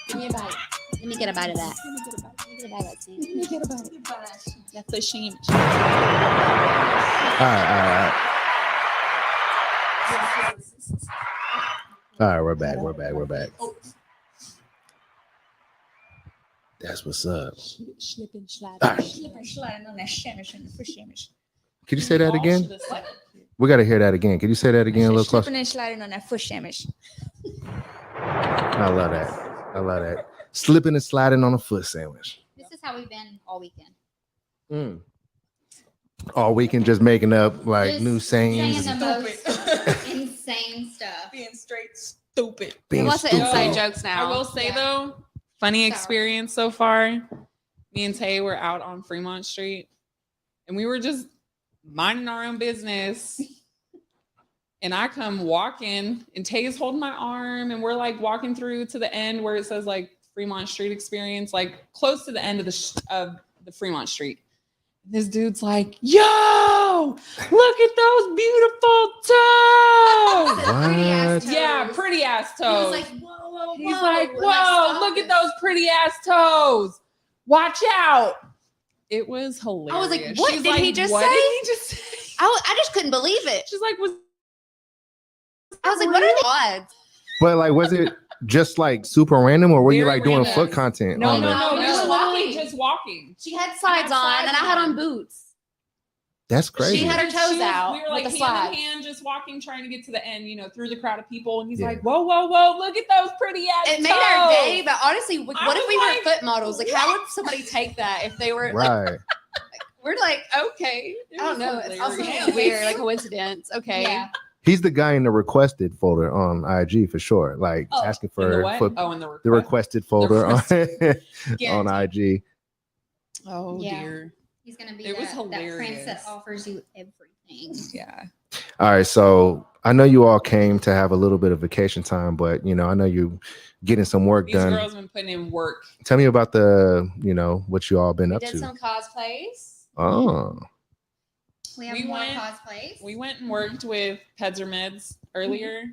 C: Give me a bite. Let me get a bite of that. Let me get a bite. Let me get a bite of that.
F: Let me get about it. That's the shame.
B: All right, we're back. We're back. That's what's up.
F: Slipping, sliding.
B: All right.
D: Sliding on that shamish and the shamish.
B: Could you say that again? We got to hear that again. Could you say that again a little closer?
D: Slipping and sliding on that foot shamish.
B: I love that. I love that. Slipping and sliding on a foot sandwich.
E: This is how we've been all weekend.
B: All weekend just making up like
E: Just
B: new sayings.
E: saying the most insane stuff.
D: Being straight stupid.
B: being
C: Lots of
B: stupid.
C: inside jokes now.
F: I will say
E: Yeah.
F: though, funny
E: Sour.
F: experience so far. Me and Tay were out on Fremont Street and we were just minding our own business. And I come walking and Tay is holding my arm and we're like walking through to the end where it says like Fremont Street experience, like close to the end of the Fremont Street. This dude's like, yo, look at those beautiful toes.
E: Pretty-ass
B: What?
F: Yeah,
E: toes.
F: pretty ass
E: He was
F: toes.
E: like, whoa, whoa, whoa.
F: He's like,
E: We're
F: whoa, look at those pretty ass toes. Watch out. It was hilarious.
C: I was like, what
F: She's
C: did he just
F: what
C: say?
F: did he just say?
C: I just couldn't believe it.
F: She's like,
C: I was like, what are the odds?
B: But like, was it just like super random, or were you
F: Very
B: like doing
F: random.
B: foot content?
F: no,
B: on
F: no,
B: the-
F: no.
C: We
F: We
C: were
F: were literally
C: walking.
F: just walking.
C: She had slides on, and I had on boots.
B: That's crazy.
C: She had her toes out
F: We were like
C: with the
F: hand in
C: slides.
F: hand, just walking, trying to get to the end, you know, through the crowd of people. And he's
B: Yeah.
F: like, whoa, whoa, whoa, look at those pretty ass
C: It
F: toes.
C: made our day, but honestly, what
F: I
C: if
F: was
C: we
F: like,
C: were foot models? Like, how would somebody take that if they were like,
B: Right.
C: we're like, okay,
F: It
C: I don't
F: was
C: know. It's also
F: hilarious.
C: weird, like coincidence. Okay.
E: Yeah.
B: He's the guy in the requested folder on IG for sure. Like
F: Oh,
B: asking
F: In the
B: for
F: what?
B: foot,
F: Oh, in the
B: the requested folder on, on
F: Guaranteed.
B: IG.
F: Oh,
E: Yeah.
F: dear.
E: He's gonna be
F: It was
E: that prince
F: hilarious.
E: that offers you everything.
F: Yeah.
B: All right, so I know you all came to have a little bit of vacation time, but you know, I know you getting some work
F: These
B: done.
F: girls been putting in work.
B: Tell me about the, you know, what you all been
C: We
B: up
C: did
B: to.
C: some cosplays.
B: Oh,
E: We have
F: We
E: more
F: went-
E: cosplays.
F: We went and worked with Peds or Meds earlier.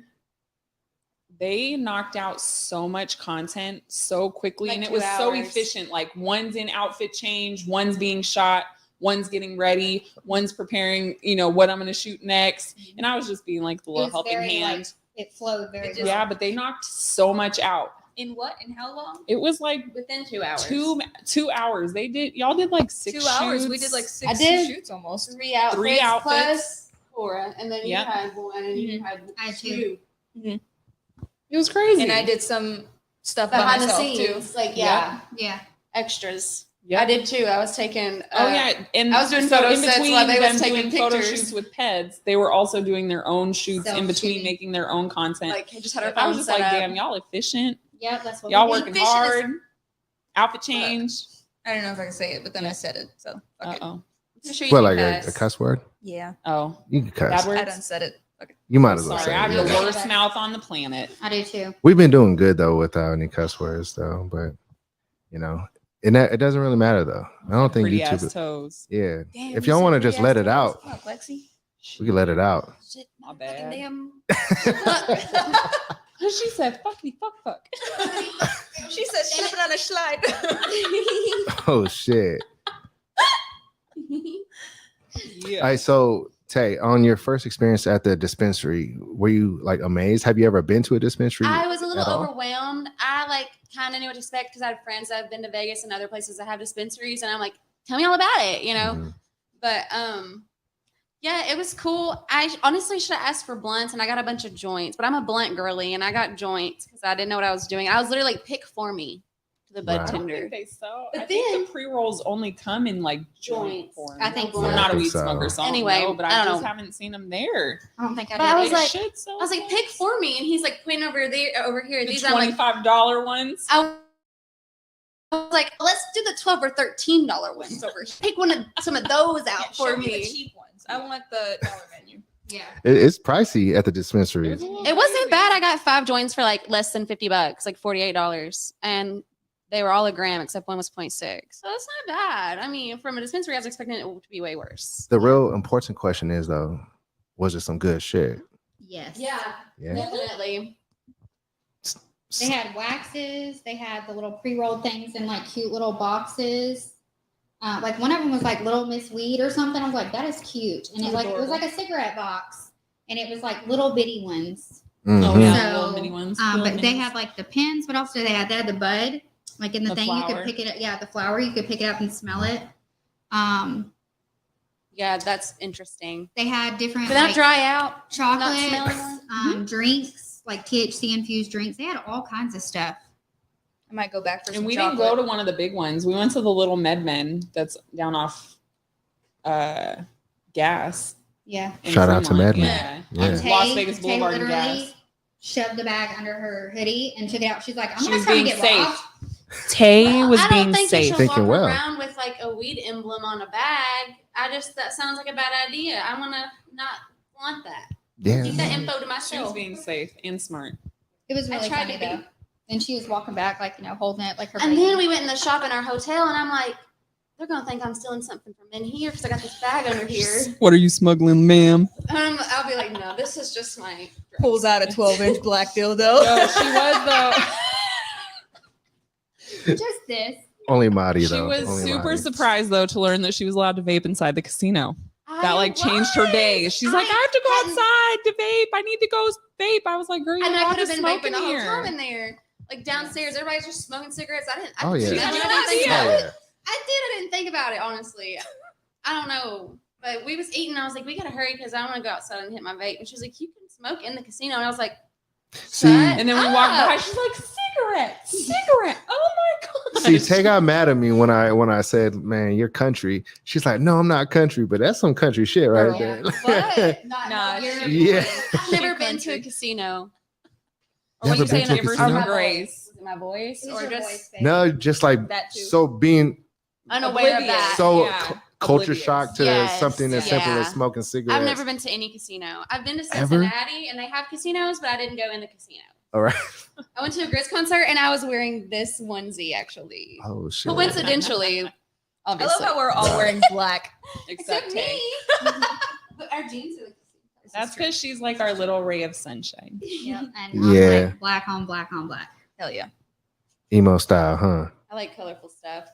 F: They knocked out so much content so quickly,
C: Like
F: and it
C: 2
F: was so
C: hours.
F: efficient. Like one's in outfit change, one's being shot, one's getting ready, one's preparing, you know, what I'm going to shoot next. And I was just being like the
E: It
F: little
E: was
F: helping
E: very,
F: hand.
E: like, it flowed very
D: It
E: well.
F: Yeah, but they knocked so much out.
D: In what? In how long?
F: It was like
C: Within 2 hours.
F: 2 hours. Y'all did like 6
D: 2 hours. We
F: shoots.
D: did like 6
C: I did.
D: shoots almost.
C: 3 outfits.
F: Three outfits.
C: Plus Cora, and then
F: Yep.
C: you had one, and you had
E: I had
C: two.
F: It was crazy.
D: And I did some stuff by
C: Behind the
D: myself too.
C: scenes, like yeah,
E: Yeah.
C: extras.
F: Yep.
C: I did too. I was taking.
F: Oh yeah, and
C: I was doing
F: so
C: photo
F: in
C: sets
F: between
C: while they was
F: them
C: taking
F: doing photo
C: pictures.
F: shoots with Peds, they were also doing their own shoots in between,
E: Self-shooting.
F: making their own content.
C: like just had our
F: I
C: phone
F: was just
C: set
F: like,
C: up.
F: damn, y'all efficient.
E: Yeah, that's what
F: Y'all
E: we did.
F: working
C: Efficient as
F: hard. Outfit change.
D: I don't know if I can say it, but then I said it. So
F: Uh
D: okay.
F: oh.
C: I'm sure you
B: what,
C: can
B: like a
C: cuss.
B: cuss word?
D: Yeah.
F: Oh,
B: You can
F: bad
B: cuss.
F: words.
D: I done said it. Okay.
B: You might as well
F: Sorry,
B: say
F: I have
B: it.
F: the
B: Yeah.
F: worst mouth on the planet.
E: I do too.
B: We've been doing good though without any cuss words though, but you know, and that, it doesn't really matter though. I don't think
F: Pretty
B: YouTube.
F: ass toes.
B: Yeah,
D: Damn,
B: if
D: you
B: y'all
D: said
B: want to
D: pretty
B: just let
D: ass
B: it
D: toes.
B: out,
D: Fuck, Lexi.
B: we can let it out.
C: Shit,
F: My
C: fucking
F: bad.
C: damn.
F: She said, "Fuck me, fuck."
D: She said slipping on a slide.
B: Oh shit!
F: Yeah.
B: All right, so Tay, on your first experience at the dispensary, were you like amazed? Have you ever been to a dispensary?
C: I was a little
B: at all?
C: overwhelmed. I like kind of knew what to expect because I had friends that have been to Vegas and other places that have dispensaries, and I'm like, tell me all about it, you know.
B: Mhm.
C: But yeah, it was cool. I honestly should have asked for blunts, and I got a bunch of joints. But I'm a blunt girly, and I got joints because I didn't know what I was doing. I was literally like, pick for me to the bud
B: Right.
F: I don't
C: tender.
F: think they sell.
C: But
F: I think
C: then-
F: the pre-rolls only come in like joint
C: Joints.
F: form.
E: I think
C: so.
F: I'm
B: Yeah,
F: not
B: I
F: a
B: think
F: weed
B: so.
F: smoker, so
C: Anyway,
F: I don't know, but
C: I
F: I
C: don't
F: just
C: know.
F: haven't seen them there.
E: I don't think I
C: But
E: did.
C: I was
F: They
C: like-
F: should sell
C: I was like,
F: them.
C: pick for me, and he's like, pointing over there, over here.
F: the
C: These I'm like,
F: $25 ones.
C: I was like, let's do the $12 or $13 ones over here. Pick some of those out for
D: Show me the
C: me.
D: cheap ones. I want the dollar menu.
E: Yeah.
B: It's pricey at the dispensary.
F: was a little
C: It wasn't
F: crazy.
C: bad. I got 5 joints for like less than $50, like $48, and they were all a gram except one was 0.6. So that's not bad. I mean, from a dispensary, I was expecting it to be way worse.
B: The real important question is though, was it some good shit?
E: Yes.
C: Yeah,
B: Yeah.
C: definitely.
E: They had waxes. They had the little pre-rolled things in like cute little boxes. Like one of them was like Little Miss Weed or something. I was like, that is cute. And it
D: That's
E: like it was like
D: adorable.
E: a cigarette box, and it was like little bitty ones.
F: Oh
B: Mhm.
F: yeah,
E: So,
F: little mini ones.
E: But
F: little
E: they
F: minis.
E: had like the pins. What else did they have? They had the bud, like in the
F: The
E: thing. You
F: flower.
E: could pick it up. Yeah, the flower. You could pick it up and smell it.
C: Yeah, that's interesting.
E: They had different
C: Did that
E: like,
C: dry out?
E: chocolates,
C: smelling one?
E: drinks, like THC infused drinks. They had all kinds of stuff.
D: I might go back for some
F: And we
D: chocolate.
F: didn't go to one of the big ones. We went to the little MedMen that's down off Gas.
E: Yeah.
F: in
B: Shout out to
F: Fremont.
B: MedMen.
F: Yeah.
B: Yeah.
F: On Las Vegas
E: Tay
F: Boulevard and
E: literally
F: Gas.
E: shoved the bag under her hoodie and took it out. She's like, I'm
F: She
E: not
F: was
E: trying to
F: being
E: get
F: safe.
E: robbed.
F: Tay was
C: I
F: being
C: don't think
F: safe.
C: you should
B: Thinking
C: walk
B: well.
C: around with like a weed emblem on a bag. That sounds like a bad idea. I want to not want that.
B: Yeah.
C: Keep that info to
F: She was
C: myself.
F: being safe and smart.
E: It was
C: I
E: really
C: tried
E: funny
C: to be.
E: though. And she was walking back, like, holding it like her
C: And
E: baby.
C: then we went in the shop in our hotel, and I'm like, they're gonna think I'm stealing something from in here because I got this bag under here.
F: What are you smuggling, ma'am?
C: I'll be like, no, this is just my.
D: Pulls out a 12-inch black dildo.
F: No, she was though.
E: Just this.
B: Only Marty
F: She
B: though.
F: was
B: Only
F: super
B: Marty.
F: surprised though to learn that she was allowed to vape inside the casino. That like changed her day. She's like, I have to go outside to vape. I need to go vape. I was like, girl, you're
C: And I
F: allowed
C: could
F: to
C: have been
F: smoke
C: vaping
F: in
C: the whole
F: here.
C: time in there. Like downstairs, everybody's just smoking cigarettes. I
B: Oh, yeah.
C: didn't
F: She had
C: think
F: no
C: about
F: idea.
C: it.
B: Oh, yeah.
C: I didn't think about it, honestly. I don't know. But we was eating. I was like, we got to hurry because I want to go outside and hit my vape. And she was like, you can smoke in the casino. And I was like,
B: See,
F: And then we walked by.
C: up.
F: She's like, cigarette. Oh my god.
B: see, Tay got mad at me when I said, "Man, you're country." She's like, "No, I'm not country, but that's some country shit right
C: Girl.
B: there."
C: What? Not,
D: Nah,
C: you're-
B: Yeah.
C: I've never been to a
D: Country.
C: casino.
F: Or when
B: Never
F: you say
B: been to a
F: neighbors
B: casino?
F: from Grace.
C: Was it my voice?
E: It was
C: Or
E: your
C: just
E: voice, baby.
B: No, just like
D: That too.
B: so being
C: unaware of
F: Oblivious.
C: that?
B: so
F: Yeah.
B: culture
F: Oblivious.
B: shock to
C: Yes,
B: something as simple
C: yeah.
B: as smoking cigarettes.
C: I've never been to any casino. I've been to
B: Ever?
C: Cincinnati, and they have casinos, but I didn't go in the casino.
B: All right.
C: I went to a Goodz concert, and I was wearing this onesie actually.
B: Oh shit.
C: Coincidentally,
D: I love
C: obviously.
D: how we're all wearing black.
F: Except Tay.
C: But our jeans are like
F: That's because she's like our little ray of sunshine.
E: Yep. And
B: Yeah.
E: I'm like black on black on black.
D: Hell yeah.
B: Emo style, huh?
C: I like colorful stuff.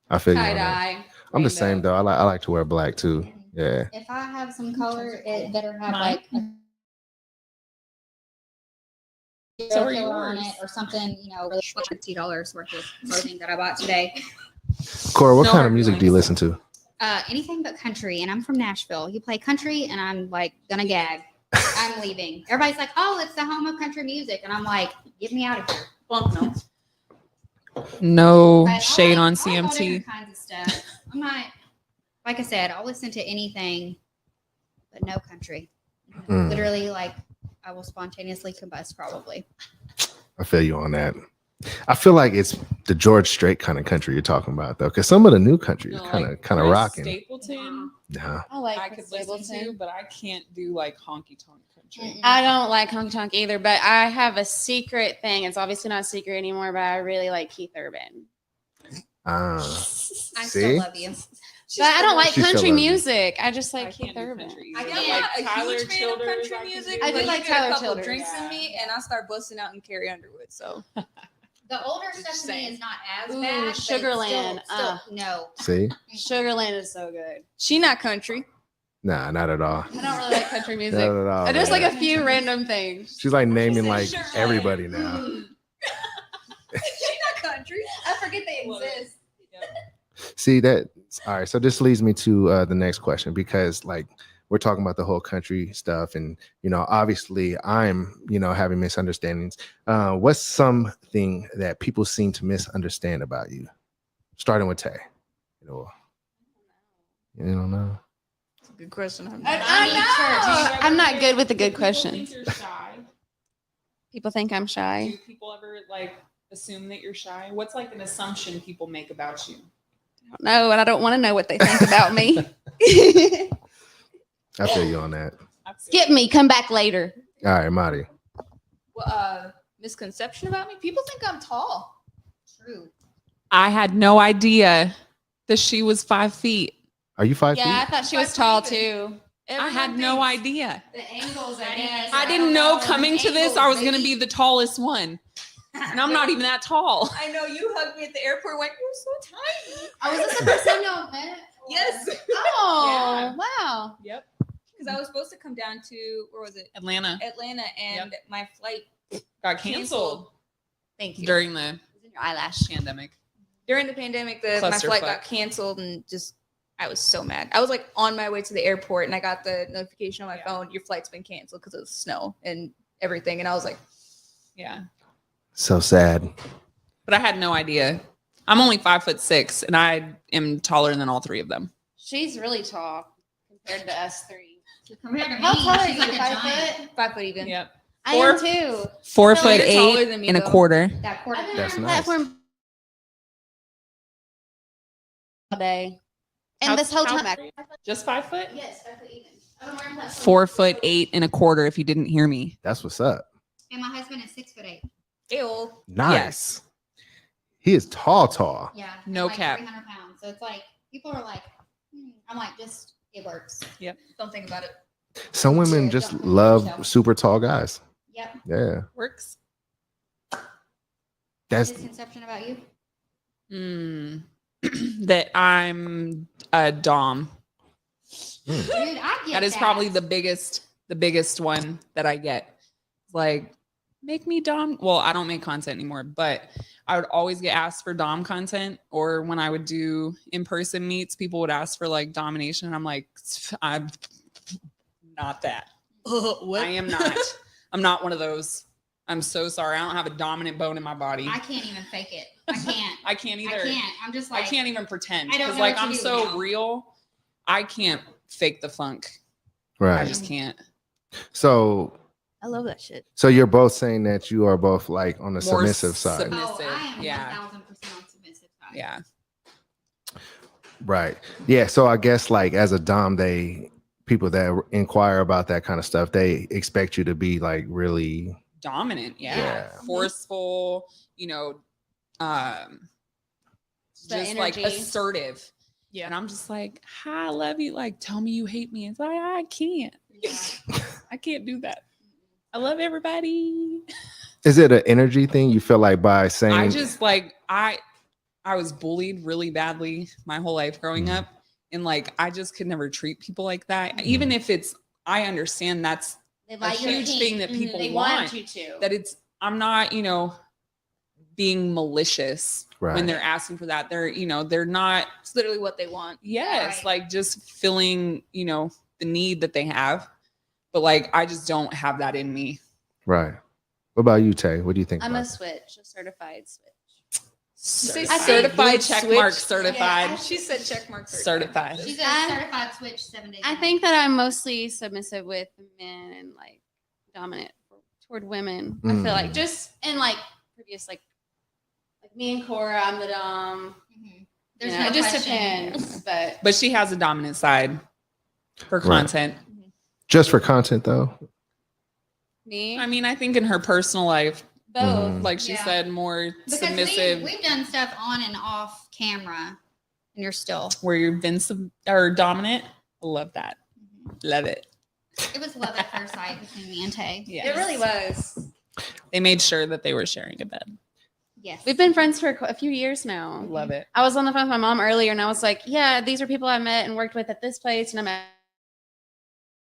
B: I feel you
C: Tie
B: on that.
C: dye.
B: I'm the same though. I like to wear black too. Yeah.
E: If I have some color, it better have
F: Mine?
E: like a
F: So are
E: killer on
F: yours.
E: it or something, you know, really $50 worth of clothing that I bought today.
B: Cora, what
F: No
B: kind of
F: hard
B: music do you
F: feelings.
B: listen to?
E: Anything but country, and I'm from Nashville. You play country, and I'm like gonna gag. I'm leaving. Everybody's like, "Oh, it's the home of country music," and I'm like, "Get me out of here."
C: Well, no.
F: No
E: But I
F: shade
E: like-
F: on
E: I like all
F: CMT.
E: different kinds of stuff. I'm not, like I said, I'll listen to anything, but no country.
B: Mm.
E: Literally, like I will spontaneously combust probably.
B: I feel you on that. I feel like it's the George Strait kind of country you're talking about though, because some of the new country is
F: No,
B: kind of
F: like,
B: kind of
F: Chris
B: rocking.
F: Stapleton,
B: Nah.
C: I like
F: I
C: Chris
F: could listen to,
C: Stapleton.
F: but I can't do like honky tonk country.
C: I don't like honky tonk either, but I have a secret thing. It's obviously not a secret anymore, but I really like Keith Urban.
B: Ah.
E: I
B: See?
E: still love you.
C: But I don't like
B: She still
C: country
B: loves you.
C: music. I just
F: I
C: like
F: can't
C: Keith
F: do
C: Urban.
F: country.
D: I
F: either.
D: am
F: Like
D: not a
F: Tyler
D: huge fan of
F: Childers,
D: country
F: I can
D: music.
C: I do
D: but you
C: like
D: get
C: Tyler
D: a couple
C: Childers.
D: drinks in me, and I start busting out in Carrie Underwood. So
E: The older
F: Just
E: stuff to me
F: saying.
E: is not as
C: Ooh,
E: bad. but it's
C: Sugarland,
E: Still, no.
B: See?
C: Sugarland is so good.
D: she not country.
B: Nah, not at all.
C: I don't really like country
B: Not
C: music.
B: at all.
C: Just
B: man.
C: like a few random things.
B: She's like naming
C: said
B: like
C: Sugar
B: everybody now.
D: She not country.
C: I forget they
F: Love it.
C: exist.
B: See that? All right. So this leads me to the next question because like we're talking about the whole country stuff, and obviously I'm having misunderstandings. What's something that people seem to misunderstand about you? Starting with Tay. You don't know.
D: That's a good question.
C: I know. I'm not good with the good
F: Do people
C: questions.
F: think you're shy?
C: People think I'm shy.
F: Do people ever like assume that you're shy? What's like an assumption people make about you?
C: No, and I don't want to know what they think about me.
B: I feel you on that.
C: Skip me. Come back later.
B: All right, Marty.
D: Well, misconception about me. People think I'm tall.
E: True.
F: I had no idea that she was 5 feet.
B: Are you 5
C: Yeah, I
B: feet?
C: thought she was tall too.
F: I had no idea.
C: The angles, I guess.
F: I didn't know coming to this I was going to be the tallest one. And I'm not even that tall.
D: I know you hugged me at the airport. Went, you're so tiny.
E: Oh, was this the first time y'all met?
D: Yes,
C: Oh, wow.
F: Yep.
D: because I was supposed to come down to where was it?
F: Atlanta
D: Atlanta, and my flight
F: got canceled
D: Thank you.
F: during the
C: Your eyelash.
F: pandemic.
D: During the pandemic, my flight got canceled, and just I was so mad. I was like on my way to the airport, and I got the notification on my phone: your flight's been canceled because of the snow and everything. And I was like,
F: Yeah.
B: So sad.
F: But I had no idea. I'm only 5'6", and I am taller than all three of them.
C: She's really tall compared to us three.
E: Compared to me,
C: How tall are
E: she's
C: you?
E: like a
C: 5
E: giant.
C: foot?
D: 5 foot even.
F: Yep.
C: I am too.
F: 4
C: No,
F: foot
D: you're taller
F: 8
D: than me,
F: and a
D: though.
F: quarter.
E: That quarter.
C: I've been
B: That's
C: on the
B: nice.
C: platform all day. And
F: How-
C: this whole
F: how-
C: time,
F: Just 5 foot?
C: yes, 5 foot even. I've been wearing platform
F: 4 foot 8 and a quarter. If you didn't hear me.
B: That's what's up.
E: And my husband is 6'8".
D: Ew.
B: Nice.
F: Yes.
B: He is tall.
E: Yeah. and
F: No
E: like
F: cap.
E: 300 pounds. So it's like people are like, I'm like, just it works.
D: Don't think about it.
B: Some women just love super tall guys.
E: Yep.
B: Yeah.
F: Works.
B: That's
E: Misconception about you?
F: That I'm a dom.
B: mm.
E: Dude, I get
F: That is probably the biggest one that I get. Like, make me dom. Well, I don't make content anymore, but I would always get asked for dom content, or when I would do in-person meets, people would ask for like domination. And I'm like, I'm not that.
D: What?
F: I am not. I'm not one of those. I'm so sorry. I don't have a dominant bone in my body.
E: I can't even fake it. I can't.
F: I can't either.
E: I can't. I'm just
F: I
E: like,
F: can't even pretend
E: I don't
F: because
E: know
F: like
E: what to
F: I'm
E: do
F: so
E: now.
F: real. I can't fake the funk. I
B: right.
F: just can't.
B: So
D: I love that shit.
B: you're both saying that you are both like on the
F: More
B: submissive side.
F: submissive.
E: oh, I am
F: Yeah.
E: 1000% on submissive side.
F: Yeah.
B: Right. Yeah. So I guess like as a dom, people that inquire about that kind of stuff, they expect you to be like really
F: Dominant,
B: Yeah.
F: forceful, you know,
C: The
F: just like
C: energy.
F: assertive.
D: Yeah.
F: And I'm just like, hi, I love you. Like, tell me you hate me. It's like, I can't. I can't do that. I love everybody.
B: Is it an energy thing? You feel like by saying
F: I just like I was bullied really badly my whole life growing up. And like I just could never treat people like that. Even if I understand that's
C: They
F: a
C: like your
F: huge
C: pink.
F: thing that people
C: They
F: want.
C: you to.
F: That I'm not, being malicious
B: Right.
F: when they're asking for that. They're not.
D: It's literally what they want.
F: Yes,
E: Right.
F: like just filling, the need that they have. But like, I just don't have that in me.
B: right. What about you, Tay? What do you think?
C: I'm
B: about
C: a
B: that?
C: switch, a certified switch.
F: Certified, check mark, certified.
C: Yeah.
D: She said check mark
F: Certified.
E: She's a
C: I-
E: certified switch 7 days.
C: I
E: a week.
C: think that I'm mostly submissive with men and like dominant toward women. I feel like just in like previous like me and Cora, I'm the dom.
E: Mhm. There's
C: You know,
E: no
C: it just
E: question.
C: depends, but
F: But she has a dominant side for
B: Right.
F: content.
B: Just for content though.
C: me,
F: I mean, I think in her personal life,
C: both.
F: like she
E: Yeah.
F: said, more
E: Because
F: submissive,
E: we've done stuff on and off camera, and you're still.
F: where you've been or dominant. I love that. Love it.
E: It was love at first sight between me and Tay.
F: Yeah.
C: It really was.
F: They made sure that they were sharing a bed.
E: Yes.
C: We've been friends for a few years now.
F: Love it.
C: I was on the phone with my mom earlier, and I was like, "Yeah, these are people I met and worked with at this place, and I met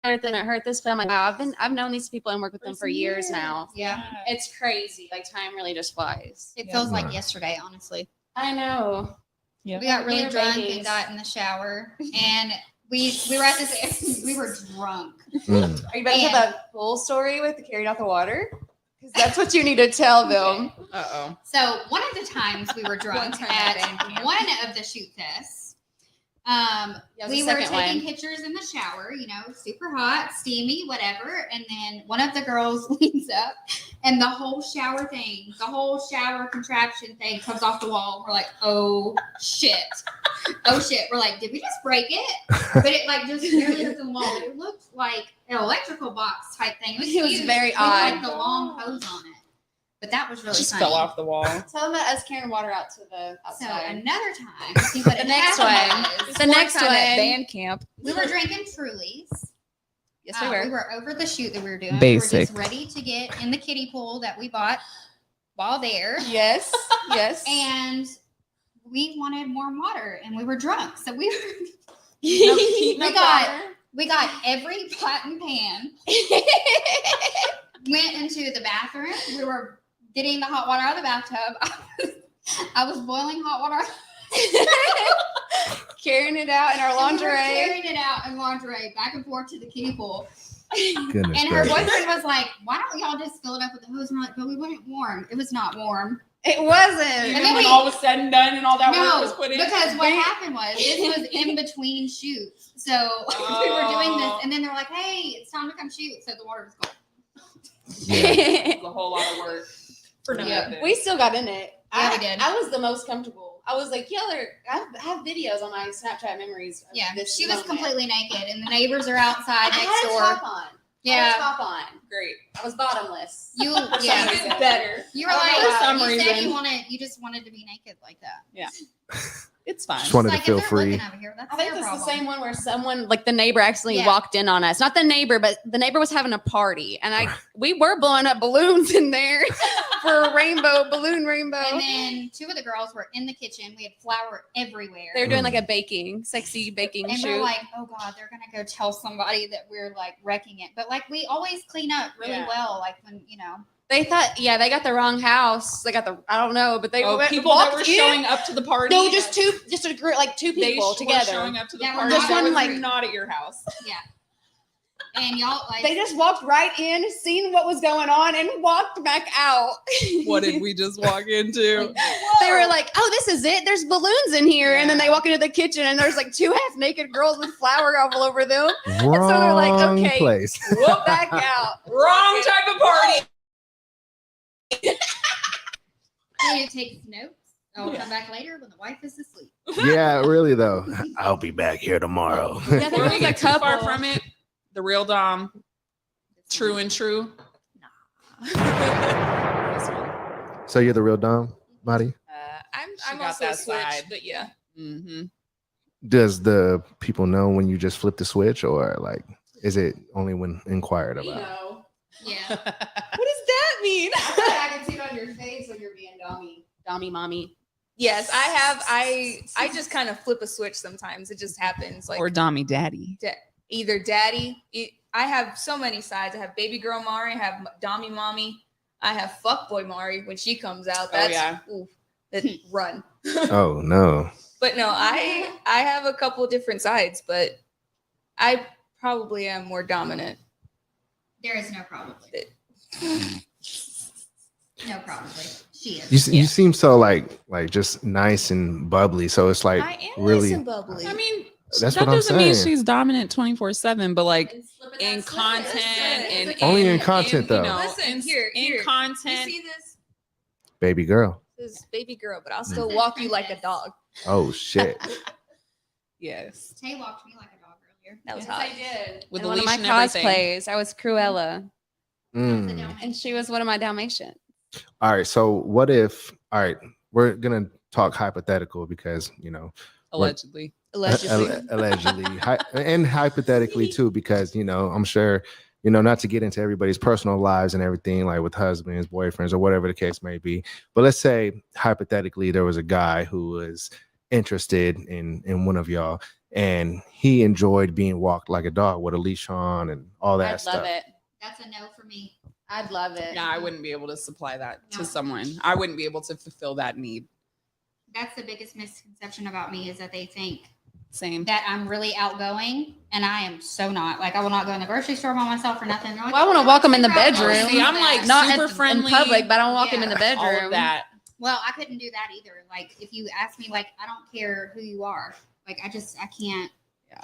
C: and I heard this." But I'm like, "Wow, I've known these people and worked with them for years now."
E: Yeah.
C: It's crazy. Like time really just flies.
E: It
F: Yeah.
E: feels like
B: Right.
E: yesterday, honestly.
C: I know.
F: Yeah.
E: We got really
C: We're
E: drunk
C: babies.
E: and got in the shower, and we were at this. We were drunk.
B: Mm.
C: Are you about to tell the full story with the carried out the water? Because that's what you need to tell them.
F: Uh-oh.
E: So one of the times we were drunk
D: time
E: at
D: at band camp.
E: one of the shoot fests,
C: That was
E: we
C: the
E: were
C: second
E: taking
C: one.
E: pictures in the shower, super hot, steamy, whatever. And then one of the girls leans up, and the whole shower contraption thing comes off the wall. We're like, oh shit. Oh shit. We're like, did we just break it? But it like just barely hit the wall. But it looked like an electrical box type thing. It was,
C: It was
E: huge,
C: very
E: with,
C: odd.
E: like the long hose on it. But that was really
F: Just
E: funny.
F: fell off the wall.
C: Tell them about us carrying water out to the
E: So
C: outside.
E: another time, see what
C: The
E: had
C: next
E: happened
C: one.
E: was
C: The next
D: Time at
C: one.
D: band camp.
E: we were drinking Trulies.
C: Yes, we were.
E: We were over the shoot that we were doing.
F: Basic.
E: We were just ready to get in the kiddie pool that we bought while there.
C: Yes. Yes.
E: And we wanted more water, and we were drunk. So we
C: we
E: got every pot and pan, went into the bathroom. We were getting the hot water out of the bathtub. I was boiling hot water.
C: carrying it out in our
E: We were
C: lingerie.
E: carrying it out in lingerie back and forth to the kiddie pool.
B: Goodness
E: And her
B: gracious.
E: boyfriend was like, "Why don't y'all just fill it up with the hose?" And we're like, "But we want it warm." It was not warm.
C: It wasn't.
E: And
F: Even
E: then
F: when
E: we-
F: all was said and done and all that work was
E: No,
F: put in.
E: because what happened was this was in between shoots, so we were doing this, and then they're like, "Hey, it's time to come shoot." So the water was cold.
B: Yeah.
F: It was a whole lot of work for nothing.
C: We still got in it.
E: Yeah, we did.
C: I was the most comfortable. I was like, I have videos on my Snapchat memories. Of
E: Yeah,
C: this
E: she was
C: moment.
E: completely naked, and the neighbors are outside
C: I
E: next
C: had a
E: door.
C: top on. I
E: Yeah,
C: had a top on.
F: Great.
C: I was bottomless.
E: you.
C: For some
E: Yeah,
C: reason.
F: Better.
E: you were
C: I
E: like,
C: don't know, for
F: some
E: you said
F: reason.
E: you just wanted to be naked like that.
F: It's fine.
B: Just wanted
E: Like,
B: to feel
E: if they're
B: free.
E: looking over here, that's
C: I think
E: their
C: it's the
E: problem.
C: same one where someone, like the neighbor, accidentally
E: Yeah.
C: walked in on us. Not the neighbor, but the neighbor was having a party, and we were blowing up balloons in there for a balloon rainbow.
E: And then two of the girls were in the kitchen. We had flour everywhere.
C: They were doing like a sexy baking
E: And
C: shoot.
E: we're like, oh God, they're gonna go tell somebody that we're like wrecking it. But like we always clean up really
F: Yeah.
E: well. Like when
C: They thought, they got the wrong house. They got I don't know, but they
F: People that
C: walked
F: were
C: in.
F: showing up to the party.
C: No, just two people
F: were
C: together.
F: showing up to the
E: Yeah,
F: party.
C: just
F: that
C: one,
F: was
C: like-
F: not at your house.
E: and y'all like
C: They just walked right in, seen what was going on, and walked back out.
F: What did we just walk into?
C: They were like, "Oh, this is it. There's balloons in here." And then
F: Yeah.
C: they walk into the kitchen, and there's like two half-naked girls with flour all over them.
B: Wrong
C: they're like, okay.
B: place.
C: Whoop back out.
F: Wrong type of party.
E: they take notes I'll come back later when the wife is asleep.
B: Yeah, really though. I'll be back here tomorrow.
C: Yeah, there
F: Or
C: was
F: we
C: a
F: get too far
C: couple.
F: from it. The real Dom, true and true.
B: So you're the real Dom, Marty?
D: I'm
F: got
D: also
F: that
D: switch,
F: side.
D: but yeah.
F: Mm-hmm.
B: Does the people know when you just flip the switch, or like is it only when inquired
C: You
B: about?
C: know.
E: Yeah.
D: What does that mean?
C: I can see it on your face when you're being dommy mommy.
D: Yes, I have. I just kind of flip a switch sometimes. It just happens. Like
F: Or Dommy Daddy.
D: either daddy. I have so many sides. I have baby girl Mari. I have Dommy mommy. I have fuckboy Mari when she comes out. That's oof, that run.
B: Oh no.
D: But no, I have a couple different sides, but I probably am more dominant.
E: There is no probably. No probably. She is.
B: You seem so like just nice and bubbly. So it's like
D: I am
B: really
D: nice and bubbly.
F: I mean,
B: That's
F: that
B: what I'm
F: doesn't mean
B: saying.
F: she's dominant 24/7, but like in content and
B: Only in content, though.
D: Listen, here. You
F: content.
D: see this?
B: baby girl.
D: This is baby girl, but I'll still walk you like a dog.
B: Oh shit.
F: Yes.
E: Tay walked me like a dog earlier.
D: That was
C: Yes,
D: hot.
C: I did.
F: With
C: In
F: the
C: one of my
F: leash and everything.
C: cosplays, I was Cruella,
B: Mm.
C: and she was one of my Dalmatians.
B: All right. So what if? All right, we're gonna talk hypothetical because
F: Allegedly.
D: Allegedly.
B: allegedly, and hypothetically too, because I'm sure not to get into everybody's personal lives and everything, like with husbands, boyfriends, or whatever the case may be. But let's say hypothetically there was a guy who was interested in one of y'all, and he enjoyed being walked like a dog with a leash on and all that
C: I'd
B: stuff.
C: love it.
E: That's a no for me.
C: I'd love it.
F: Yeah, I wouldn't be able to supply that
E: No.
F: to someone. I wouldn't be able to fulfill that need.
E: That's the biggest misconception about me is that they think
F: Same.
E: that I'm really outgoing, and I am so not. Like I will not go in the grocery store by myself or nothing. They're like,
C: Well, I wanna
E: "Oh,
C: walk 'em in the
E: super outgoing."
C: bedroom.
F: See, I'm like
C: Not
F: super
C: in
F: friendly
C: public, but I don't walk him in the
E: Yeah.
F: all of
C: bedroom.
F: that.
E: Well, I couldn't do that either. Like if you ask me, like I don't care who you are. Like I can't.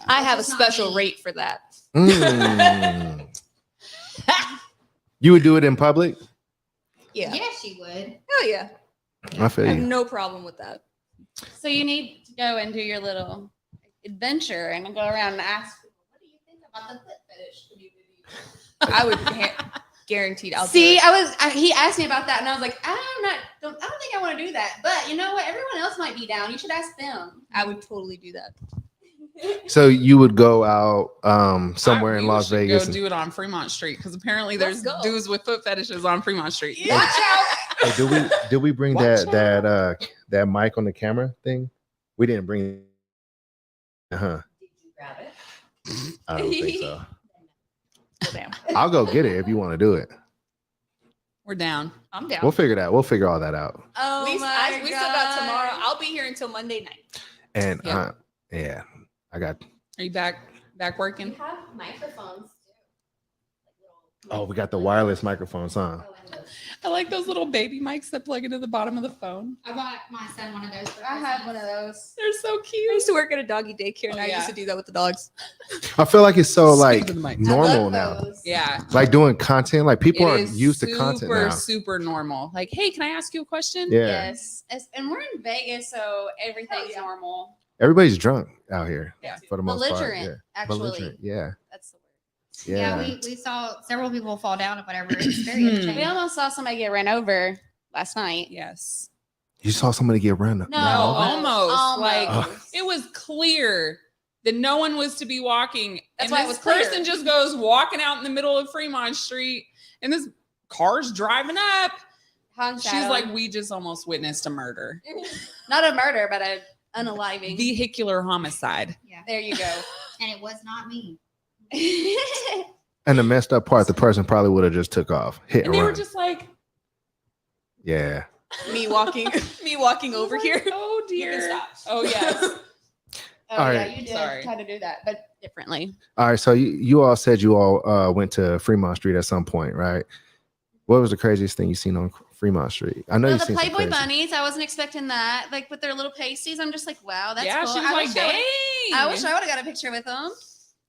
D: I have a
E: It's not
D: special
E: me.
D: rate for that.
B: Mm. You would do it in public?
D: Yeah.
E: Yes, she would.
D: Hell yeah.
B: I feel
D: I have
B: you.
D: no problem with that.
C: So you need to go and do your little adventure and go around and ask people, what do you think about the foot fetish community?
D: I would guaranteed I'll
C: See,
D: do it.
C: he asked me about that, and I was like, I don't think I want to do that. But you know what? Everyone else might be down. You should ask them.
D: I would totally do that.
B: So you would go out somewhere in
F: We
B: Las
F: should
B: Vegas.
F: Go do it on Fremont Street because apparently
D: Let's
F: there's
D: go.
F: dudes with foot fetishes on Fremont Street.
C: Watch out!
B: Hey, did we bring
F: Watch
B: that mic on the camera thing? We didn't bring. Uh-huh.
C: Did you grab it?
B: I don't think so.
D: Well, damn.
B: I'll go get it if you want to do it.
F: We're down.
D: I'm down.
B: We'll figure that. We'll figure all that out.
C: Oh
D: we
C: my
D: still got tomorrow.
C: God.
D: I'll be here until Monday night.
B: And
F: Yeah.
B: yeah, I got.
F: Are you back working?
C: We have microphones too.
B: Oh, we got the wireless microphones, huh?
F: I like those little baby mics that plug into the bottom of the phone.
E: I bought my son one of those. For
C: I had
E: Christmas.
C: one of those.
F: They're so
D: I
F: cute.
D: used to work at a doggy daycare, and
F: Oh,
D: I
F: yeah.
D: used to do that with the dogs.
B: I feel like it's so
F: Speak
B: like
F: to the mic.
B: normal
C: I
B: now.
C: love those.
F: Yeah.
B: Like doing content, like people
F: It
B: are
F: is
B: used to content now.
F: super normal. Like, hey, can I ask you a question?
B: Yeah,
C: Yes. And we're in Vegas, so everything's
D: yeah.
C: normal.
B: everybody's drunk out here.
F: Yeah.
B: For the most part.
C: Belligerent,
B: Yeah.
C: actually.
B: Belligerent. Yeah.
C: That's the word.
B: Yeah.
E: We saw several people fall down or whatever. It's very
F: Hmm.
E: entertaining.
C: We almost saw somebody get ran over last night.
F: Yes.
B: You saw somebody get run.
C: No,
F: almost. Like
C: Almost.
F: it was clear that no one was to be walking.
C: That's
F: and
C: why it
F: this
C: was clear.
F: person just goes walking out in the middle of Fremont Street, and this car's driving up.
C: Honked
F: She's
C: out.
F: like, we just almost witnessed a murder.
C: not a murder, but a unaliving.
F: Vehicular homicide.
E: Yeah,
C: There you go.
E: and it was not me.
B: And the messed up part, the person probably would have just took off, hit
F: And
B: and
F: they
B: run.
F: were just like,
B: Yeah.
D: Me walking over here.
F: oh
D: You
F: dear.
D: can stop.
F: Oh yes.
C: Oh,
B: All
C: yeah,
B: right.
C: you did
F: Sorry.
C: try to do that, but differently.
B: All right. So you all said you all went to Fremont Street at some point, right? What was the craziest thing you seen on Fremont Street? I know
C: Well,
B: you've
C: the
B: seen some
C: Playboy
B: crazy-
C: bunnies, I wasn't expecting that. Like with their little pasties, I'm just like, wow, that's
F: yeah,
C: cool.
F: she was
C: I
F: like,
C: wish
F: dang.
C: I wish I would have got a picture with them.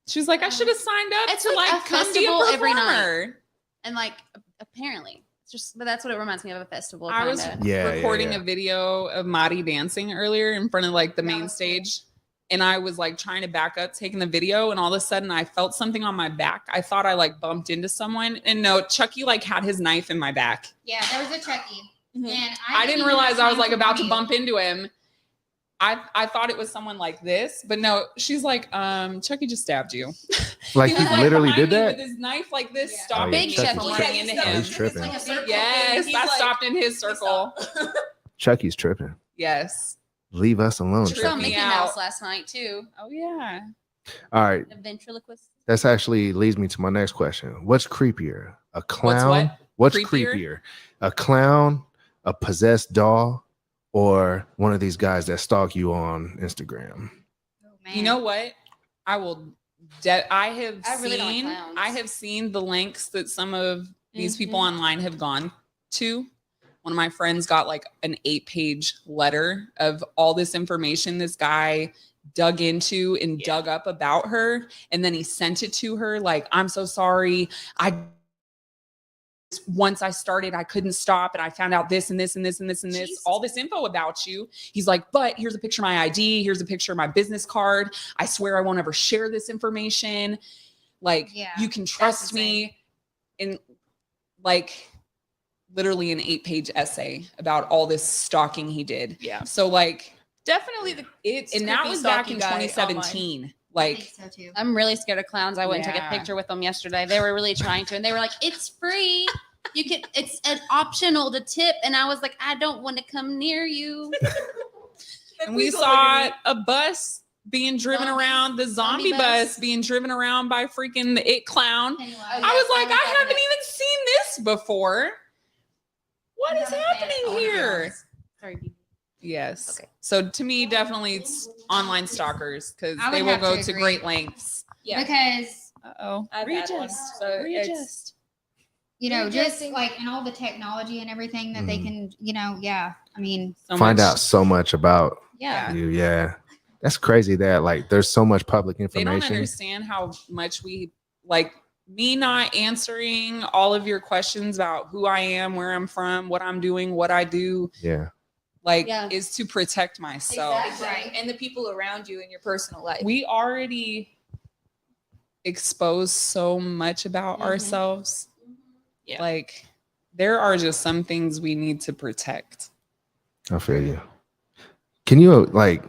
F: She was like, I should have signed up
C: It's
F: to
C: like
F: like
C: a
F: come be a
C: festival every night.
F: performer.
C: And like, apparently, But that's what it reminds me of, a festival.
F: I was
C: kinda.
F: recording a video of Mari dancing earlier in front of like the main stage. And I was like trying to back up, taking the video, and all of a sudden I felt something on my back. I thought I like bumped into someone, and no, Chucky like had his knife in my back.
E: Yeah, there was a Chucky, and
F: I didn't realize I was like about to bump into him. I thought it was someone like this, but no, she's like, Chucky just stabbed you.
B: Like he
F: was,
B: literally
F: behind
B: did
F: me
B: that?
F: with his knife like this,
E: Yeah.
F: stopping
C: Big
F: me
C: Chucky.
F: from running into
B: Oh,
F: him.
B: he's tripping.
F: Yes, I stopped in his circle.
B: Chucky's tripping.
F: Yes.
B: Leave us alone.
F: Trip
C: Saw
B: Chucky.
F: me
C: Mickey
F: out.
C: Mouse last night too.
F: Oh yeah.
B: All right.
C: The ventriloquist.
B: That's actually leads me to my next question. What's creepier? A clown?
F: what?
B: What's
F: Creepier?
B: creepier? A clown, a possessed doll, or one of these guys that stalk you on Instagram?
F: You know what? I will. I have
C: I really don't like
F: seen.
C: clowns.
F: I have seen the lengths that some of these people online have gone to. One of my friends got like an 8-page letter of all this information this guy dug into and dug up about her, and then he sent it to her like, I'm so sorry, once I started I couldn't stop, and I found out this and this and this and this and this,
C: Jesus.
F: all this info about you. He's like, but here's a picture of my ID, here's a picture of my business card, I swear I won't ever share this information, like you can trust me. And like literally an 8-page essay about all this stalking he did.
D: Yeah.
F: So like
D: Definitely
F: and that was back in 2017.
E: I think
F: Like
E: so too.
C: I'm really scared of clowns. I went and took a
F: Yeah.
C: picture with them yesterday. They were really trying to, and they were like, "It's free. You can. It's an optional to tip." And I was like, "I don't want to come near you."
F: and we saw a bus being driven
C: Zombie-
F: around, the zombie bus being driven around by freaking the It Clown.
E: Pennywise.
F: I was like, I haven't even seen this before. What is happening here?
C: Sorry.
F: Yes.
C: Okay.
F: So to me, definitely it's online stalkers because
E: I would
F: they will
E: have
F: go
E: to
F: to
E: agree.
F: great lengths.
D: Yeah.
E: Because
F: Uh-oh.
D: I've had one, so it's
E: you know, just
D: Readjusting.
E: like and all the technology and everything that they
B: Mhm.
E: can, you know, yeah. I mean,
F: So
B: Find
F: much-
B: out so much about
E: yeah.
B: you. Yeah. That's crazy that like there's so much public
F: They don't
B: information.
F: understand how much we like me not answering all of your questions about who I am, where I'm from, what I'm doing, what I do,
B: Yeah.
F: like
C: Yeah.
F: is to protect myself.
C: Exactly.
D: right, and the people around you in your personal life.
F: We already expose so much about
C: Mhm.
F: ourselves.
D: Yeah.
F: Like there are just some things we need to protect.
B: I feel you. Can you like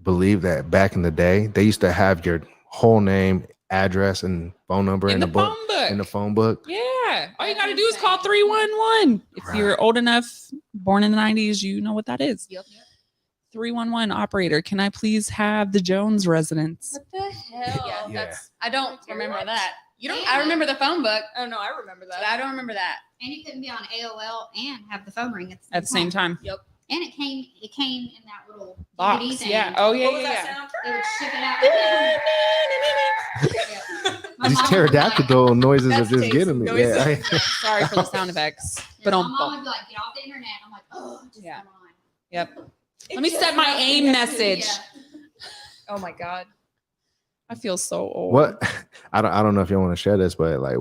B: believe that back in the day they used to have your whole name, address, and phone number in the book?
F: phone book.
B: In the phone book.
F: Yeah. All you
C: That's
F: got to do is
C: insane.
F: call 311. If
B: Right.
F: you're old enough, born in the 90s, you know what that is.
C: Yep.
F: 311 operator. Can I please have the Jones residence?
C: What the hell?
D: Yeah,
B: Yeah.
D: that's.
C: I don't remember that.
D: You don't.
C: I remember the phone book,
D: Oh no, I remember
C: but
D: that.
C: I don't remember that.
E: And you couldn't be on AOL and have the phone ring
F: At the same time.
E: And it came in that little DVD
F: Box.
E: thing.
F: Yeah. Oh, yeah,
D: What was
F: yeah,
D: that
F: yeah.
D: sound?
E: They would ship it out. Yeah. My
B: These
E: mom would be
B: pterodactyl noises are
D: That's
B: just
D: taste
B: getting me.
D: noises.
B: Yeah.
F: Sorry for the sound effects.
E: Like,
F: But
E: my
F: on
E: mom would be like, get off the internet. I'm like, oh, just
F: Yeah.
E: come on.
F: Yep. Let me set my AIM message.
E: Yeah.
D: Oh my god.
F: I feel so old.
B: What I don't know if you want to share this, but like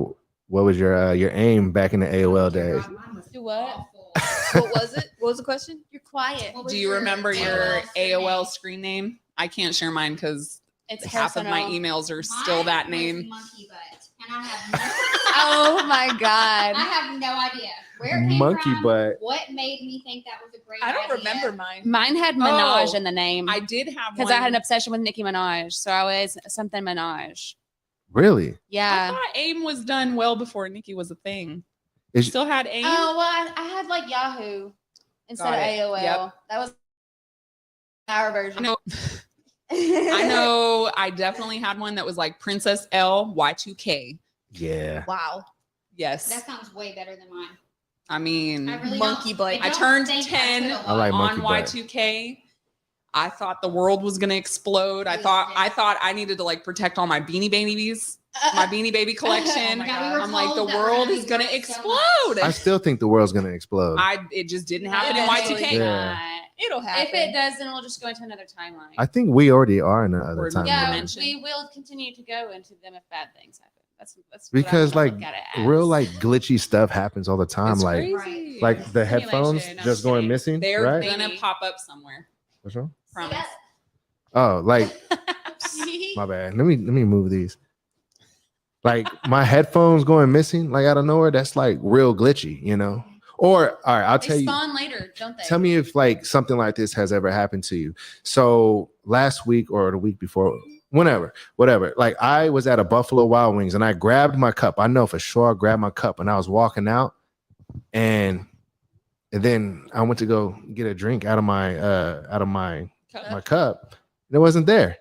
B: what was your aim back in the AOL days?
E: God, mine was
C: Do what?
E: awful.
D: What was it? What was the question?
C: You're quiet.
E: What was
F: Do you remember your
E: screen
F: AOL
E: name?
F: screen name? I can't share mine because
C: It's
F: half of my
C: personal.
F: emails are still
E: Mine
F: that
E: was
F: name.
E: Monkey butt, and I have
C: Oh my
E: I
C: god.
E: have no idea where it came
B: Monkey
E: from,
B: butt.
E: what made me think that was a great
D: I don't
E: idea.
D: remember mine.
C: Mine had Minaj
F: Oh,
C: in the name
F: I did have
C: because
F: one.
C: I had an obsession with Nicki Minaj, so I was something Minaj.
B: Really?
F: I
C: Yeah.
F: thought AIM was done well before Nikki was a thing.
B: Is-
F: Still had AIM.
C: Oh well, I had like Yahoo instead
F: Got
C: of
F: it.
C: AOL.
F: Yep.
C: That was our
F: I
C: version.
F: know. I know. I definitely had one that was like Princess L Y2K.
B: Yeah.
C: Wow.
F: Yes.
E: That sounds way better than mine.
F: I mean,
E: I really
D: Monkey
E: don't,
D: butt.
E: I
F: I
E: don't
F: turned
E: think
F: 10
E: could've
B: I like
E: won.
F: on
B: monkey butt.
F: Y2K. I thought the world was gonna explode. I thought I needed to like protect all my Beanie Babies, my Beanie Baby collection.
D: my
E: Yeah, we
D: God.
E: were
F: I'm like, the
E: told that
F: world
E: we're
F: is gonna
E: be worth so much.
F: explode.
B: I still think the world's gonna explode.
F: It just didn't happen in
C: No,
F: Y2K.
B: Yeah.
D: It'll happen.
C: If it does, then we'll just go into another timeline.
B: I think we already are in the other
F: We're-
B: timeline.
C: yeah,
F: dimension.
C: we will continue to go into them if bad things happen. That's what
B: because
C: I
B: like
C: look at it as.
B: real like glitchy stuff happens all the time.
F: It's
B: Like
F: crazy.
B: like the headphones
C: Simulation, I'm
B: just
C: just
B: going
C: kidding.
B: missing.
F: They're
B: right?
F: gonna pop up somewhere.
B: What's wrong?
F: Promise.
B: Oh, like my bad. Let me move these. Like my headphones going missing, like out of nowhere. That's like real glitchy, you know. Or all right, I'll tell
C: They
B: you.
C: spawn later, don't they?
B: Tell me if like something like this has ever happened to you. So last week or the week before, whatever. Like I was at a Buffalo Wild Wings and I grabbed my cup. I know for sure I grabbed my cup and I was walking out, and then I went to go get a drink out of my cup. And it wasn't there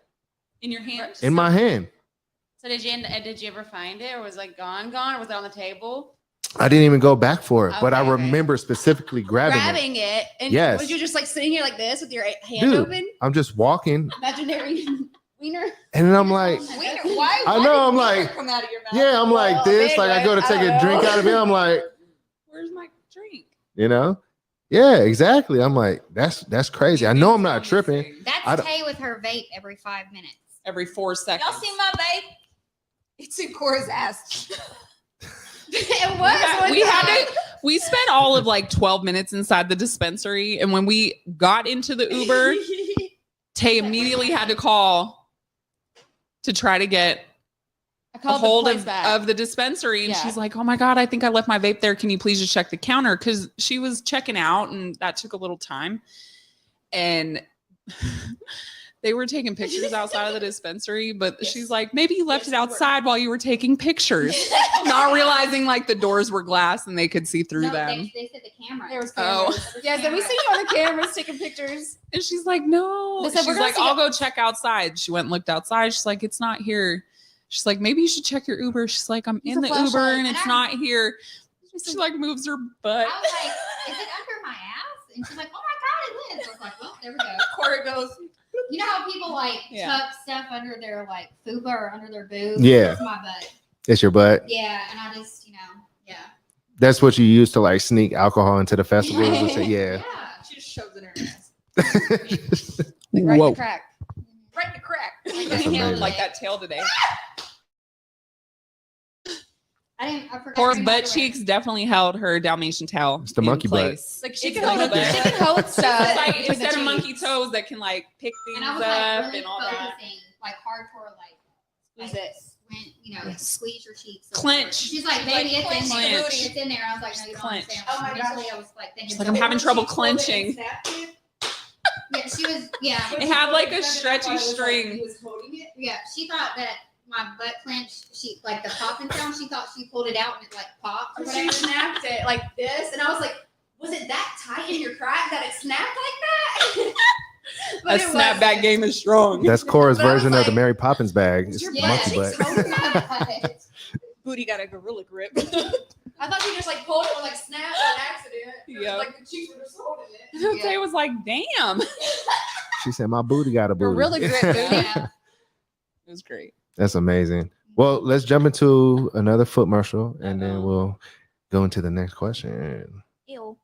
F: In your hand.
B: in my hand.
C: So did you ever find it, or was it like gone, or was it on the table?
B: I didn't even go back for it, but I
C: Okay.
B: remember specifically grabbing it.
C: And
B: Yes.
C: was you just like sitting here like this with your hand
B: Dude.
C: open?
B: I'm just walking,
C: Imaginary wiener.
B: and then I'm like,
D: Why
B: I know, I'm like,
D: come out of your mouth?
B: yeah, I'm like
C: Well,
B: this.
C: big,
B: Like I go to
C: right?
B: take
C: I
B: a
C: don't
B: drink
C: know.
B: out of it. I'm like,
F: Where's my drink?
B: you know, yeah, exactly. I'm like, that's crazy. I know I'm not tripping. I
E: That's
B: don't-
E: Tay with her vape every 5 minutes.
F: Every 4 seconds.
D: Y'all see my vape? It's in Cora's ass.
C: It was.
F: We spent all of like 12 minutes inside the dispensary, and when we got into the Uber, Tay immediately had to call to try to get
C: I
F: a
C: called
F: hold
C: the place back.
F: of the dispensary, and
C: Yeah.
F: she's like, "Oh my god, I think I left my vape there. Can you please just check the counter?" Because she was checking out, and that took a little time, and they were taking pictures outside of the dispensary, but she's like, maybe you left it outside while you were taking pictures, not realizing like the doors were glass and they could see through
E: No,
F: them.
E: they said the camera.
C: There was
F: Oh.
C: cameras. Yeah, so we see you on the cameras taking pictures.
F: And she's like, no.
C: They said, "We're
F: She's
C: gonna
F: like,
C: see
F: I'll
C: it."
F: go check outside. She went and looked outside. She's like, it's not here. She's like, maybe you should check your Uber. She's like, I'm
C: Use
F: in
C: a
F: the Uber
C: flashlight.
F: and
E: And
F: it's
E: I-
F: not here. She like moves her butt.
E: I was like, is it under my ass? And she's like, oh my God, it is. I was like, well, there we go.
F: Cora goes,
E: You know how people like
F: Yeah.
E: tuck stuff under their like fupa or under their boob?
B: Yeah.
E: It's my butt.
B: It's your butt.
E: Yeah. And I just, yeah.
B: That's what you use to like sneak alcohol into the festivals. and say, yeah.
E: Yeah.
D: She just shoves it in her ass.
C: Right
F: whoa.
C: in the crack.
D: Right in the crack.
B: That's amazing.
F: Like that tail today.
E: I forgot.
F: Cora's
E: to
F: butt
E: bring my
F: cheeks definitely held her Dalmatian towel.
B: It's the
F: in
B: monkey butt.
F: place.
D: Like she
F: It's
D: can hold
F: like
D: it.
F: that.
C: She can hold
F: It's
C: stuff.
F: like
C: between the
F: instead of monkey
C: cheeks.
F: toes that can like pick things
E: And I was
F: up
E: like really
F: and all that.
E: focusing, like hardcore, like
C: Squeeze it.
E: squeeze your cheeks.
F: Clench.
E: She's like,
D: She's
E: baby,
D: like,
E: it's in there.
F: clench.
E: It's in there. I was like, no, you don't
F: Clench.
E: understand.
C: Oh my
E: Initially,
C: gosh.
E: I was like thinking,
F: She's like, I'm having trouble clenching.
E: Yeah, she was. Yeah,
F: It had like a stretchy string.
E: yeah. She thought that my butt clench, she like the popping sound. She thought she pulled it out and it like popped or
C: She
E: whatever.
C: snapped it like this, and I was like, was it that tight in your crack that it snapped like that? But
F: A
C: it
F: snapback
C: wasn't.
F: game is strong.
B: That's Cora's
C: But I was
B: version of the
C: like,
B: Mary Poppins bag. It's
C: your
B: the
E: Yeah,
B: monkey
E: it's
B: butt.
E: totally my butt.
D: Booty got a gorilla grip.
C: I thought you just like pulled it or like snapped on accident.
F: Yep.
C: Like the cheeks were just holding it.
F: Tay was like, damn. It
B: She said, my booty got a booty.
C: Gorilla grip, booty.
E: Yeah.
F: was great.
B: That's amazing. Well, let's jump into another footmercial and then we'll go into the next question.
E: Ew.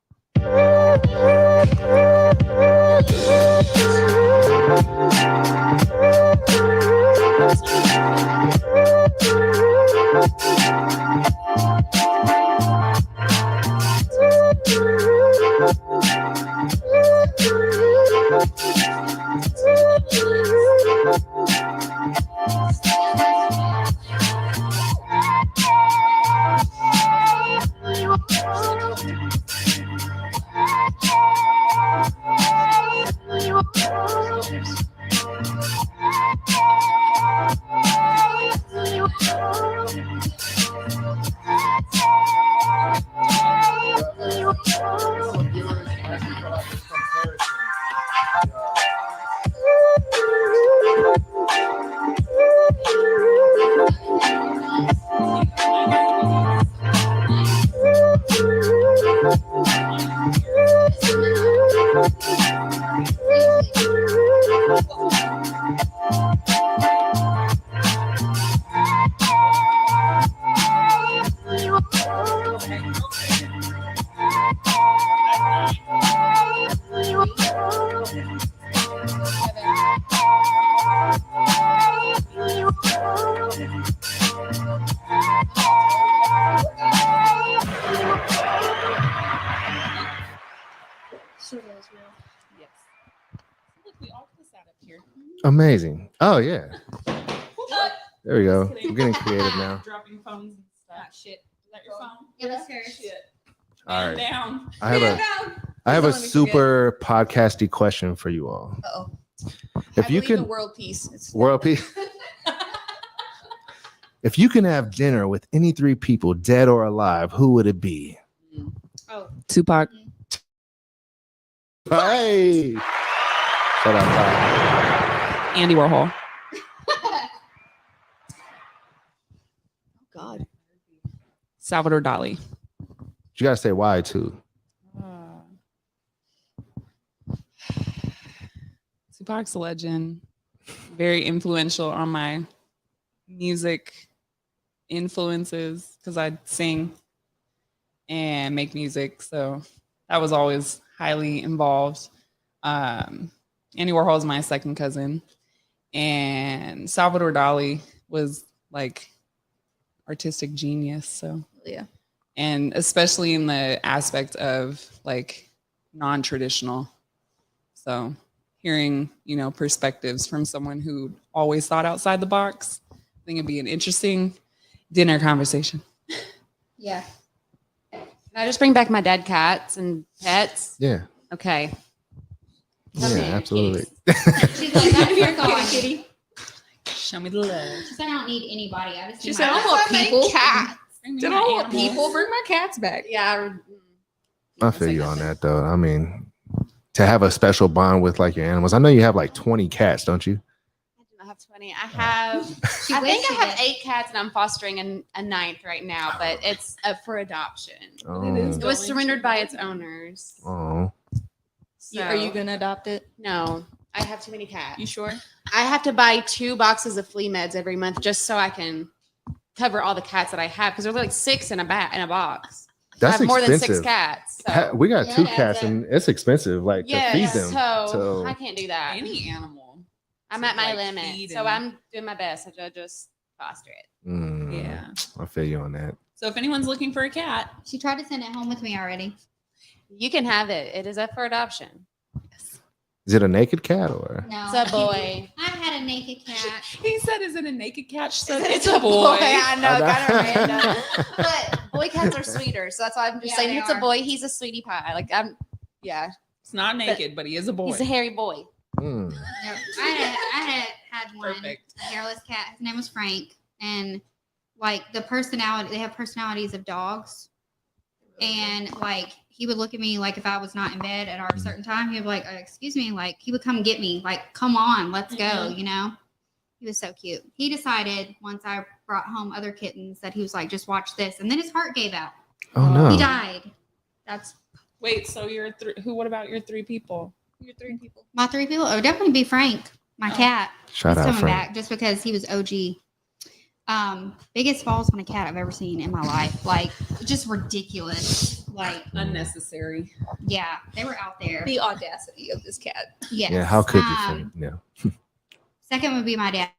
F: Yes. Look, we all put that up here.
B: Amazing. Oh yeah. There we go.
F: Just kidding.
B: We're getting creative now.
F: Dropping phones and stuff.
D: Ah, shit.
F: Is that your phone?
E: Yeah, that's hers.
F: Shit.
B: All right.
F: Down.
B: I have a super podcasty question for you all.
D: Uh-oh.
B: If you
D: the
B: could
D: world peace. It's
B: world peace. If you can have dinner with any three people, dead or alive, who would it be?
E: Oh,
F: Tupac.
B: Hey. Shut up.
F: Andy Warhol.
D: God.
F: Salvador Dali.
B: You gotta say why too.
F: Tupac's a legend. Very influential on my music influences because I sing and make music. So that was always highly involved. Andy Warhol is my second cousin. And Salvador Dali was like artistic genius. So
D: Yeah.
F: and especially in the aspect of like non-traditional. So hearing, you know, perspectives from someone who always thought outside the box, I think it'd be an interesting dinner conversation.
E: yeah.
C: Can I just bring back my dead cats and pets?
B: Yeah.
C: Okay.
B: Yeah,
C: Come here,
B: absolutely.
E: She's like, that's your gone. Kitty.
F: Show me the love.
E: She said, I don't need anybody. I just
D: She
E: need
D: said,
E: my
D: I want people.
C: Cats.
F: Bring me
D: Did
F: my
D: I want
F: animals.
D: people? Bring my cats back.
C: Yeah.
B: I feel you on that though. I mean, to have a special bond with like your animals. I know you have like 20 cats, don't you?
C: I do not have 20. I have,
E: She
C: I think
E: wished
C: I
E: she
C: have
E: did.
C: 8 cats and I'm fostering a 9th right now, but it's up for adoption.
F: It is
C: It was
F: going
C: surrendered
F: to
C: by
F: be.
C: its owners.
B: Oh.
D: Are you
C: So-
D: gonna adopt it?
C: No, I have too many cats.
D: You sure?
C: I have to buy 2 boxes of flea meds every month just so I can cover all the cats that I have because there's like 6 in a box.
B: That's
C: I have more than 6
B: expensive.
C: cats. So.
B: We got
E: Yeah,
B: 2
E: that's
B: cats
E: it.
B: and it's expensive, like to feed them.
C: So I can't do that.
F: Any animal.
C: I'm
F: to,
C: at my
F: like,
C: limit.
F: feed
C: So
F: and-
C: I'm doing my best to just foster it.
F: Yeah.
B: I feel you on that.
F: So if anyone's looking for a cat,
E: She tried to send it home with me already.
C: You can have it. It is up for adoption.
B: Is it a naked cat or?
E: No.
C: It's a boy.
E: I had a naked cat.
F: he said, "Is it a naked cat?" She said,
C: It's
F: "It's a boy."
C: I know,
B: I know.
C: kind of random. But boy cats are sweeter, so that's why I'm just
E: Yeah,
C: saying
E: they
C: it's
E: are.
C: a boy. He's a sweetie pie. Like yeah,
F: It's not naked, but he is a boy.
C: he's a hairy boy.
B: Mm.
E: Yep. I had one
F: Perfect.
E: hairless cat. His name was Frank, and like the personality, they have personalities of dogs, and like he would look at me like if I was not in bed at our certain time, he'd be like, "Excuse me," like he would come get me, like, "Come on, let's go,"
F: Mhm.
E: you know. He was so cute. He decided once I brought home other kittens that he was like, "Just watch this," and then his heart gave out.
B: Oh no.
E: He died. That's
F: Wait, so you're who? What about your 3 people?
D: You're 3 people.
E: my 3 people. Oh, definitely be Frank, my
F: Oh.
E: cat.
B: Shout
E: He's
B: out
E: coming
B: Frank.
E: back just because he was OG. Biggest falls on a cat I've ever seen in my life. Like just ridiculous. Like
F: Unnecessary.
E: yeah, they were out there.
D: The audacity of this cat.
E: Yes.
B: Yeah, how could you, Frank? Yeah.
E: Second would be my dad.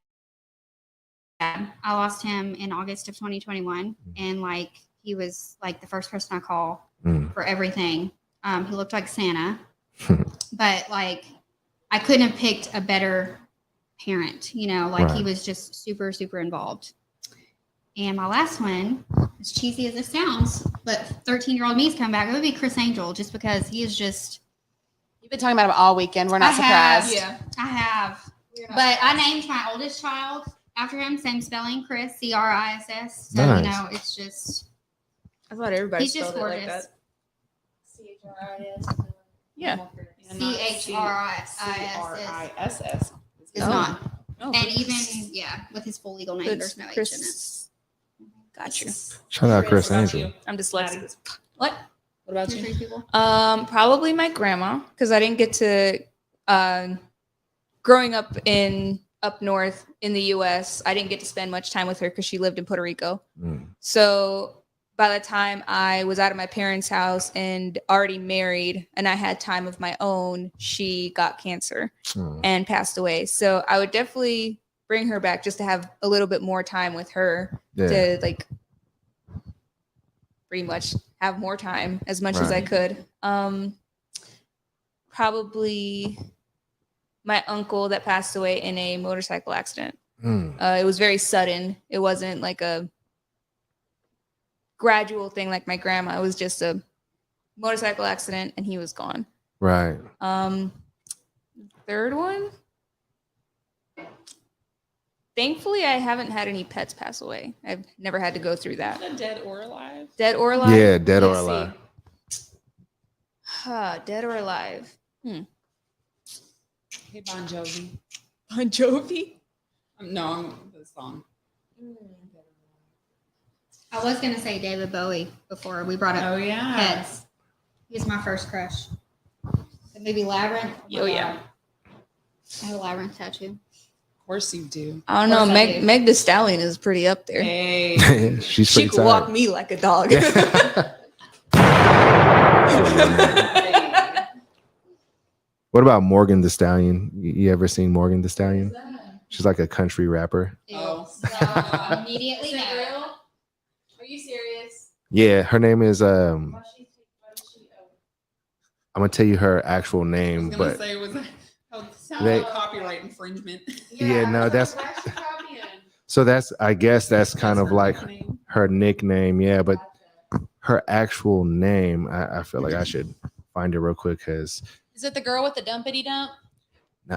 E: I lost him in August of 2021, and like he was like the first person I call
B: Mm.
E: for everything. He looked like Santa, but like I couldn't have picked a better parent. You know, like he
B: Right.
E: was just super, super involved. And my last one, as cheesy as it sounds, but 13-year-old me's come back. It would be Chris Angel, just because he is just.
C: You've been talking about him all weekend. We're not
E: I have.
C: surprised.
E: I have. But I named my oldest child after him, same spelling, Chris, Criss. So,
B: Nice.
E: you know, it's just,
D: I thought everybody
E: he's just
D: spelled it like
E: gorgeous.
D: that.
F: Yeah.
E: CHRISIS is
D: Oh.
E: not.
D: Oh,
E: And even, yeah, with his full legal name, there's no H in it.
D: Chris. Got you.
B: Shout out Chris
F: What about
B: Angel.
F: you?
D: I'm dyslexic.
F: Maddie?
D: What?
F: What about
E: Two,
F: you?
E: 3 people.
D: Probably my grandma, because I didn't get to growing up up north in the US, I didn't get to spend much time with her because she lived in Puerto Rico.
B: Mm.
D: So by the time I was out of my parents' house and already married and I had time of my own, she got cancer
B: Mm.
D: and passed away. So I would definitely bring her back just to have a little bit more time with her
B: Yeah.
D: to like pretty much have more time as much as I
B: Right.
D: could. Probably my uncle that passed away in a motorcycle accident.
B: Mm.
D: It was very sudden. It wasn't like a gradual thing like my grandma. It was just a motorcycle accident and he was gone.
B: Right.
D: Third one. Thankfully, I haven't had any pets pass away. I've never had to go through that.
F: Dead or alive?
D: Dead or alive?
B: Yeah, dead or
D: Let's see.
B: alive.
D: Dead or alive.
F: Hey, Bon Jovi.
D: Bon Jovi?
F: No, I'm the song.
E: I was gonna say David Bowie before we brought up
F: Oh yeah.
E: pets. He was my first crush. The movie Labyrinth.
D: Oh, yeah.
E: I have a labyrinth tattoo.
F: Of course you do.
D: I don't know.
E: Of course I do.
D: Meg the Stallion is pretty up there.
F: Hey.
B: She's
D: She
B: pretty
D: could
B: tired.
D: walk me like a dog.
B: What about Morgan the Stallion? You ever seen Morgan the Stallion? She's like a country rapper.
F: Oh.
E: So immediately no.
C: Are you serious?
B: Yeah, her name is I'm gonna tell you her actual
F: I
B: name,
F: was gonna
B: but
F: say, was that
B: They-
F: copyright infringement?
B: Yeah, no, that's- so that's I guess that's kind of like her nickname, yeah, but her actual name, I feel like I should find it real quick because
C: Is it the girl with the dumpity dump?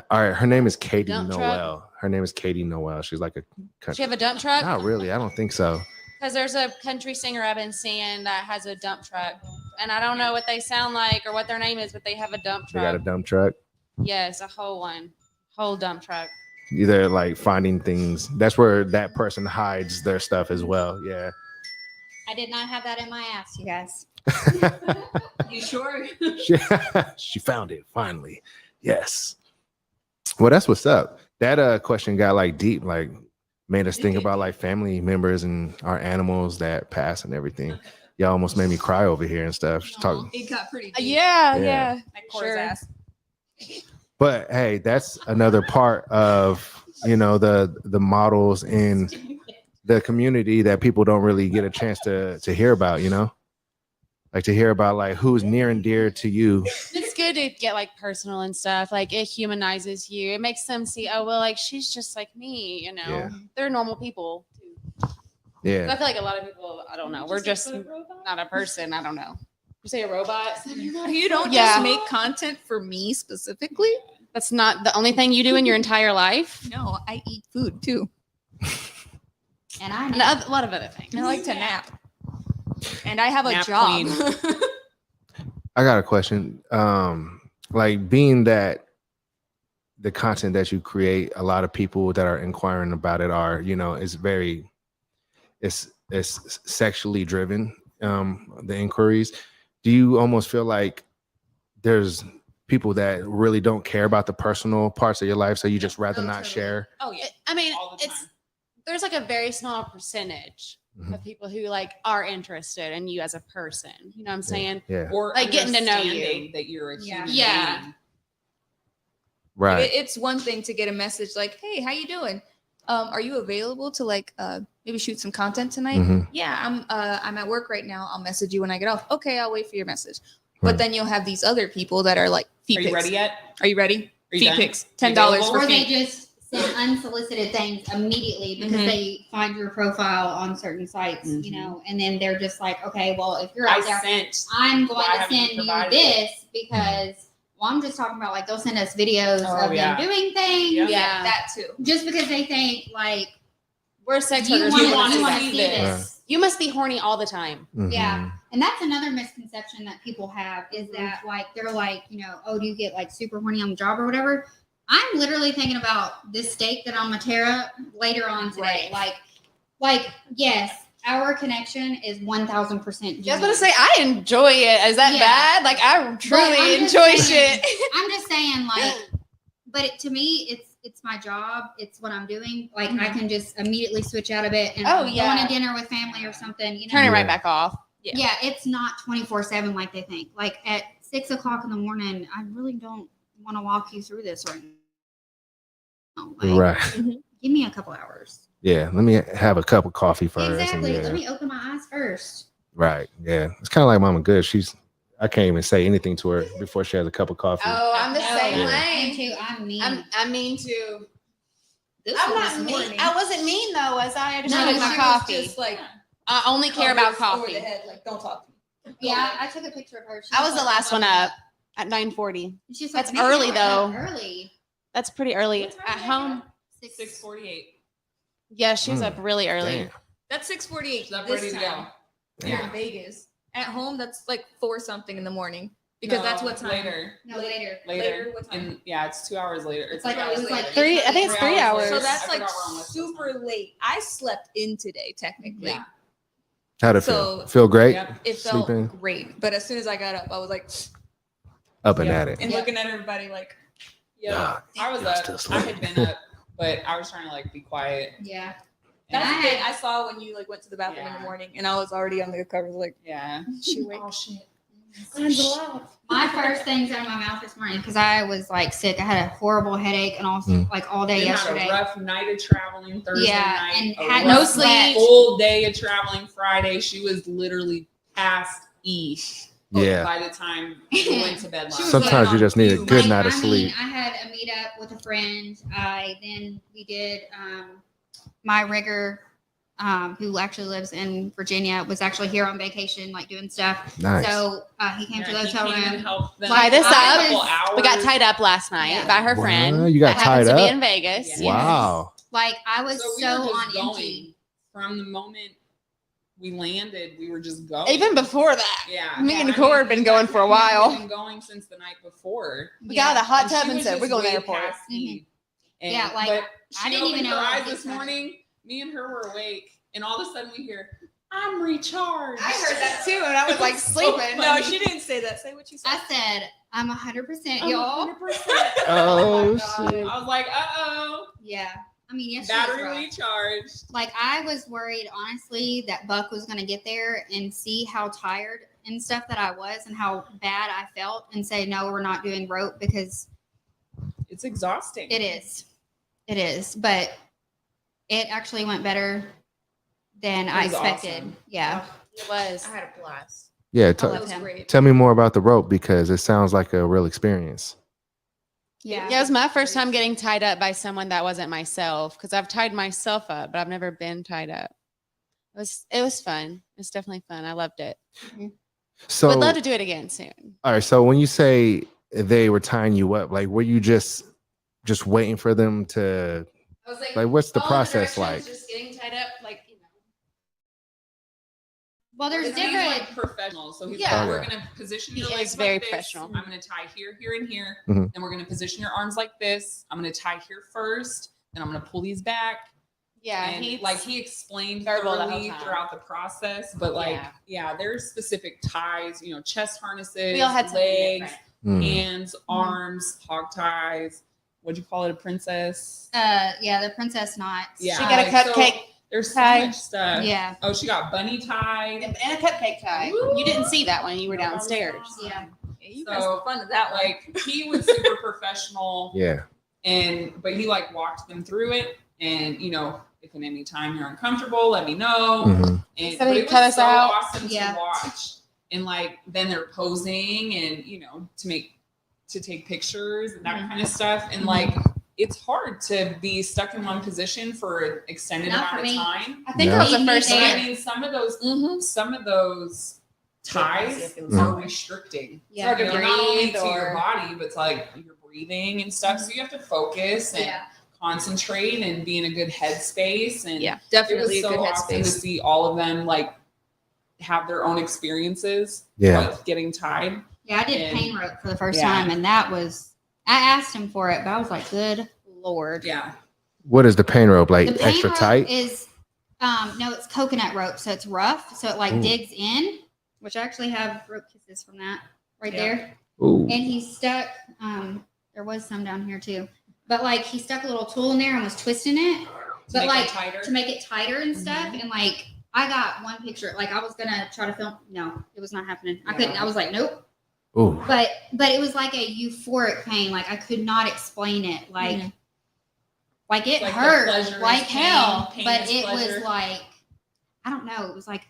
B: all right, her name is Katie
C: Dump truck?
B: Noel. Her name is Katie Noel. She's like a
C: Does she have a dump truck?
B: not really, I don't think so.
C: Because there's a country singer I've been seeing that has a dump truck. And I don't know what they sound like or what their name is, but they have a dump
B: They got
C: truck.
B: a dump truck.
C: Yes, a whole one. Whole dump truck.
B: Either like finding things. That's where that person hides their stuff as well. Yeah.
E: I did not have that in my ass, you guys.
D: You sure?
B: She found it finally. Yes. Well, that's what's up. That question got like deep, like made us think about like family members and our animals that pass and everything. Y'all almost made me cry over here and stuff. Talk,
D: It got pretty deep.
C: Yeah,
B: Yeah.
C: yeah.
D: Like Cora's
C: Sure.
D: ass.
B: but hey, that's another part of the models in the community that people don't really get a chance to hear about. Like to hear about like who's near and dear to you.
C: It's good to get like personal and stuff. Like it humanizes you. It makes them see, oh well, like she's just like me,
B: Yeah.
C: They're normal people too.
B: Yeah.
C: I feel like a lot of people, I don't know, we're just not a person. I don't know. You say a robot?
D: You don't
C: Yeah.
D: just make content for me specifically.
C: That's not the only thing you do in your entire life.
D: No, I eat food too.
E: And I
C: And
E: know.
C: a lot of other things.
D: I like to nap. And I have a
F: Nap
D: job.
B: I got a question. Like being that the content that you create, a lot of people that are inquiring about it are, it's sexually driven, the inquiries. Do you almost feel like there's people that really don't care about the personal parts of your life, so you just rather not share?
C: Oh yeah. I mean,
F: All the
C: it's
F: time.
C: there's like a very small percentage
B: Mhm.
C: of people who like are interested in you as a person. You know what I'm saying?
B: Yeah,
F: Or
C: Like getting to know you.
F: understanding that you're a
E: Yeah.
F: human
C: Yeah.
F: being.
B: right.
D: It's one thing to get a message like, "Hey, how you doing? Are you available to like maybe shoot some content tonight?"
B: Mhm.
D: Yeah, I'm at work right now. I'll message you when I get off. Okay, I'll wait for your message.
B: Right.
D: But then you'll have these other people that are like, feet
F: Are you
D: pics.
F: ready yet?
D: Are you ready?
F: Are you
D: Feet
F: done?
D: pics.
F: You
D: $10
F: available?
D: for
E: Or they
D: feet.
E: just send unsolicited things immediately because
D: Mhm.
E: they find your profile on certain sites,
F: Mhm.
E: and then they're just like, okay, well, if you're
F: I
E: out there,
F: sent.
E: I'm going
F: Why
E: to
F: haven't you
E: send you
F: provided
E: this because, well, I'm just talking about like they'll send us videos
F: Oh,
E: of
F: yeah.
E: them doing things
F: Yeah.
C: Yeah.
D: That too.
E: just because they think like
C: We're sex
E: you
C: workers.
E: want
C: You
E: to
C: want to
E: see
C: see
E: this.
C: this. You must be horny all the time.
E: Yeah.
B: Mhm.
E: And that's another misconception that people have is that like they're like, oh, do you get like super horny on the job or whatever? I'm literally thinking about this steak that I'm gonna tear up later on today. Like yes, our connection is 1000%.
C: I was gonna say I enjoy it. Is that
E: Yeah.
C: bad? Like I
E: I'm
C: truly
E: just
C: enjoy
E: saying-
C: shit.
E: I'm just saying, like, but to me, it's my job. It's what I'm doing. Like, I can just immediately switch out of it and
C: Oh,
E: go
C: yeah.
E: on a dinner with family or something.
C: Turn it
B: Yeah.
C: right back off.
E: Yeah, it's not 24/7 like they think. Like at 6:00 in the morning, I really don't want to walk you through this right now. Like,
B: Right.
E: give me a couple hours.
B: Yeah. Let me have a cup of coffee first.
E: Exactly.
B: And
E: Let
B: yeah.
E: me open my eyes first.
B: Right. Yeah. It's kind of like Mama Good. She's I can't even say anything to her before she has a cup of coffee.
C: Oh, I'm the same
B: Yeah.
C: way.
E: Me too. I'm mean.
C: I'm mean too.
D: This
C: I'm
D: one
C: not
D: this
C: mean.
D: morning.
C: I wasn't mean though, was I? I just
D: No,
C: wanted
D: she
C: my
D: was
C: coffee.
D: just like
C: I only care about
D: covers over
C: coffee.
D: the head, like don't talk to me.
E: yeah, I took a picture of her. She
C: I was the
E: like,
C: last one up at 9:40.
E: She's
C: That's
E: "Man,
C: early,
E: you're up
C: though."
E: Early.
C: That's pretty early
F: What time
C: at
F: did you
C: home.
F: 6:48.
C: Yeah, she was up really early.
B: Damn.
D: That's 6:48.
F: She's up
D: this
F: ready to
D: time.
F: go.
D: Here in Vegas. At home, that's like 4 something in the morning because that's what time.
F: Later.
E: No, later.
F: Later.
D: What time?
F: And yeah, it's 2 hours later.
E: It's like- it was like
C: Three. I think it's 3 hours.
D: So that's
F: I
D: like
F: forgot we're on West Coast
D: super late. I slept in today, technically.
F: Yeah.
B: How'd it
D: So-
B: feel? Feel great?
F: Yep.
D: It felt
B: Sleeping?
D: great. But as soon as I got up, I was like,
B: Up and
F: Yeah.
B: at it.
D: and
E: Yeah.
D: looking at everybody like,
F: Yeah. I was
B: Y'all
F: up.
B: still
F: I
B: sleeping.
F: had been up, but I was trying to like be quiet.
E: Yeah.
F: And
D: that's
E: I
D: the thing
E: had-
D: I saw when you like went to the bathroom in the
F: Yeah.
D: morning and I was already on the covers like,
F: yeah.
D: she awake.
F: Oh shit.
E: My first things out of my mouth this morning because I was like sick. I had a horrible headache and also like all day
F: Then
E: yesterday.
F: had a rough night of traveling Thursday
E: Yeah,
F: night.
E: and
F: a
E: had
C: no
F: rough
C: sleep.
F: Full day of traveling Friday. She was literally past E.
B: Yeah.
F: By the time we went to bed
D: She was
F: last
B: Sometimes you just need a
D: Like,
B: good night of sleep.
E: I had a meetup with a friend. We did my rigger, who actually lives in Virginia, was actually here on vacation, like doing stuff.
B: Nice.
E: So he came to the
F: he
E: hotel
F: came and
E: room.
F: helped them
C: Tie this
F: for a
C: up.
F: couple
C: We got
F: hours.
C: tied up last night
E: Yeah.
C: by her
B: Wow,
C: friend.
B: you got
C: that happens
B: tied
C: to be
B: up?
C: in Vegas.
F: Yeah.
B: Wow.
E: Like I was
F: So we
E: so
F: were just
E: on
F: going.
E: empty.
F: From the moment we landed, we were just going.
C: Even before that,
F: Yeah.
C: me and
F: I
C: Cora
F: mean,
C: had been
F: we
C: going for a while.
F: We've been going since the night before.
C: we got out of the hot tub
F: she
C: and
F: was
C: said,
F: just
C: "We're going to the
F: way
C: airport."
F: past speed. And-
E: Yeah, like,
F: but
E: I
F: she
E: didn't even
F: opened
E: know
F: her
E: I
F: eyes
E: was
F: this
E: excited.
F: morning. Me and her were awake, and all of a sudden we hear, "I'm recharged."
C: I heard that too, and I was like
F: So
C: sleeping.
D: No, she didn't say that. Say what you said.
E: I said I'm 100%,
F: I'm
E: y'all.
F: 100%.
B: Oh,
F: my God.
B: shit.
F: I was like, "Uh-oh,
E: Yeah. I mean, yes, she was
F: battery
E: rough.
F: recharged."
E: Like I was worried, honestly, that Buck was going to get there and see how tired and stuff that I was and how bad I felt and say, no, we're not doing rope because
F: It's exhausting.
E: it is. It is. But it actually went better than I
F: was
E: expected.
F: awesome.
E: Yeah.
C: It was.
D: I had a blast.
B: Yeah.
E: I love
D: That was
E: him.
D: great.
B: Tell me more about the rope because it sounds like a real experience.
E: Yeah.
C: Yeah, it was my first time getting tied up by someone that wasn't myself because I've tied myself up, but I've never been tied up. It was fun. It's definitely fun. I loved it.
B: So,
C: Would love to do it again soon.
B: all right. So when you say they were tying you up, like, were you just waiting for them to?
C: I was
B: Like, what's the
C: all
B: process
C: directions,
B: like?
C: Just getting tied up, like
E: Well, there's
F: He's
E: different.
F: like professional. So he's
C: Yeah.
F: like, we're
B: Okay.
F: gonna position
C: He
F: your
C: is
F: legs
C: very
F: like this.
C: professional.
F: I'm gonna tie here, here, and here.
B: Mhm.
F: Then we're gonna position your arms like this. I'm gonna tie here first. Then I'm gonna pull these back.
C: yeah,
F: And he explained
C: verbal the whole
F: thoroughly
C: time.
F: throughout the process. But like,
C: Yeah.
F: yeah, there's specific ties. You know, chest harnesses,
C: we all had something
F: legs,
C: different.
B: Mm.
F: hands, arms, hog ties. What'd you call it? A princess?
E: Yeah, the princess knots.
F: Yeah.
C: She got a
F: So
C: cupcake
F: there's so
C: tie.
F: much stuff.
E: Yeah.
F: Oh, she got bunny tied.
C: and a cupcake tie. You didn't see that when you were downstairs.
E: Yeah.
D: Yeah, you
F: So,
D: guys were fun at that one.
F: Like he was super professional,
B: Yeah.
F: but he like walked them through it. And you know, if at any time you're uncomfortable, let me know.
B: Mhm.
F: And
C: So
F: but
C: he
F: it was
C: cut us
F: so
C: out.
F: awesome
E: Yeah.
F: to watch. And like then they're posing and you know to take pictures and that kind of stuff. And like it's hard to be stuck in one position for an extended
E: Not for
F: amount of
E: me.
F: time.
C: I think
B: Yeah.
C: that was the
E: Me
C: first
F: But
E: neither.
F: I
C: time.
F: mean,
C: Mm-hmm.
F: some of those ties are restricting.
E: Yeah.
F: You know, not only
C: Breathe
F: to your
C: or-
F: body, but to like your breathing and stuff. So you have to focus and
E: Yeah.
F: concentrate and be in a good headspace. And
D: yeah,
F: it was
D: definitely a
F: so
D: good
F: awesome to
D: headspace.
F: see all of them like have their own experiences
B: Yeah.
F: with getting tied.
E: Yeah, I did
F: And-
E: pain rope for the first
F: Yeah.
E: time, and that was. I asked him for it, but I was like, "Good Lord."
F: Yeah.
B: What is the pain rope like?
E: The pain
B: Extra
E: rope
B: tight?
E: is, no, it's coconut rope, so it's rough, so it like
B: Ooh.
E: digs in. Which I actually have rope kisses from that right
F: Yeah.
E: there.
B: Ooh.
E: And he stuck. There was some down here too, but like he stuck a little tool in there and was twisting it,
F: To
E: but
F: make it
E: like
F: tighter.
E: to make it tighter and stuff. And like I got one picture. Like I was gonna try to film. No, it was not happening. I couldn't. I was like, nope.
B: Ooh.
E: But it was like a euphoric pain. Like I could not explain it. Like
D: Mhm.
E: like it
F: Like the
E: hurt
F: pleasure is
E: like
F: pain,
E: hell.
F: pain
E: But
F: is
E: it
F: pleasure.
E: was like I don't know. It was like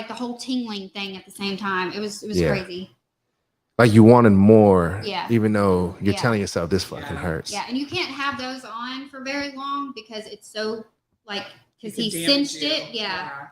E: the whole tingling thing at the same time. It was
B: Yeah.
E: crazy.
B: Like you wanted more,
E: Yeah.
B: even though you're
E: Yeah.
B: telling yourself this fucking hurts.
E: Yeah, and you can't have those on for very long because it's so like because he
F: It could damage
E: cinched
F: you.
E: it. Yeah.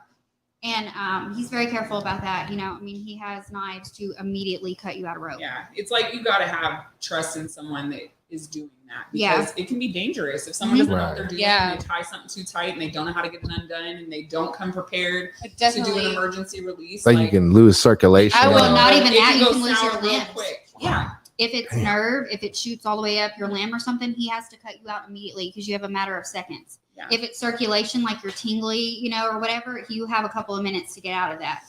E: And he's very careful about that. You know, I mean, he has knives to immediately cut you out of rope.
F: Yeah, it's like you got to have trust in someone that is doing that because
E: Yeah.
F: it can be dangerous if someone doesn't know what they're
B: Right.
F: doing
C: Yeah.
F: and they tie something too tight and they don't know how to get it undone and they don't come prepared
C: But
F: to do an
C: definitely.
F: emergency release.
B: Like you can lose circulation.
C: I would
E: Well, not even
F: it
E: that,
F: can
E: you
F: go
E: can lose
F: sour
E: your
F: real
E: limbs.
F: quick. Yeah,
E: If it's nerve, if it shoots all the way up your limb or something, he has to cut you out immediately because you have a matter of seconds.
F: Yeah.
E: If it's circulation, like you're tingly, you know, or whatever, you have a couple of minutes to get out of that.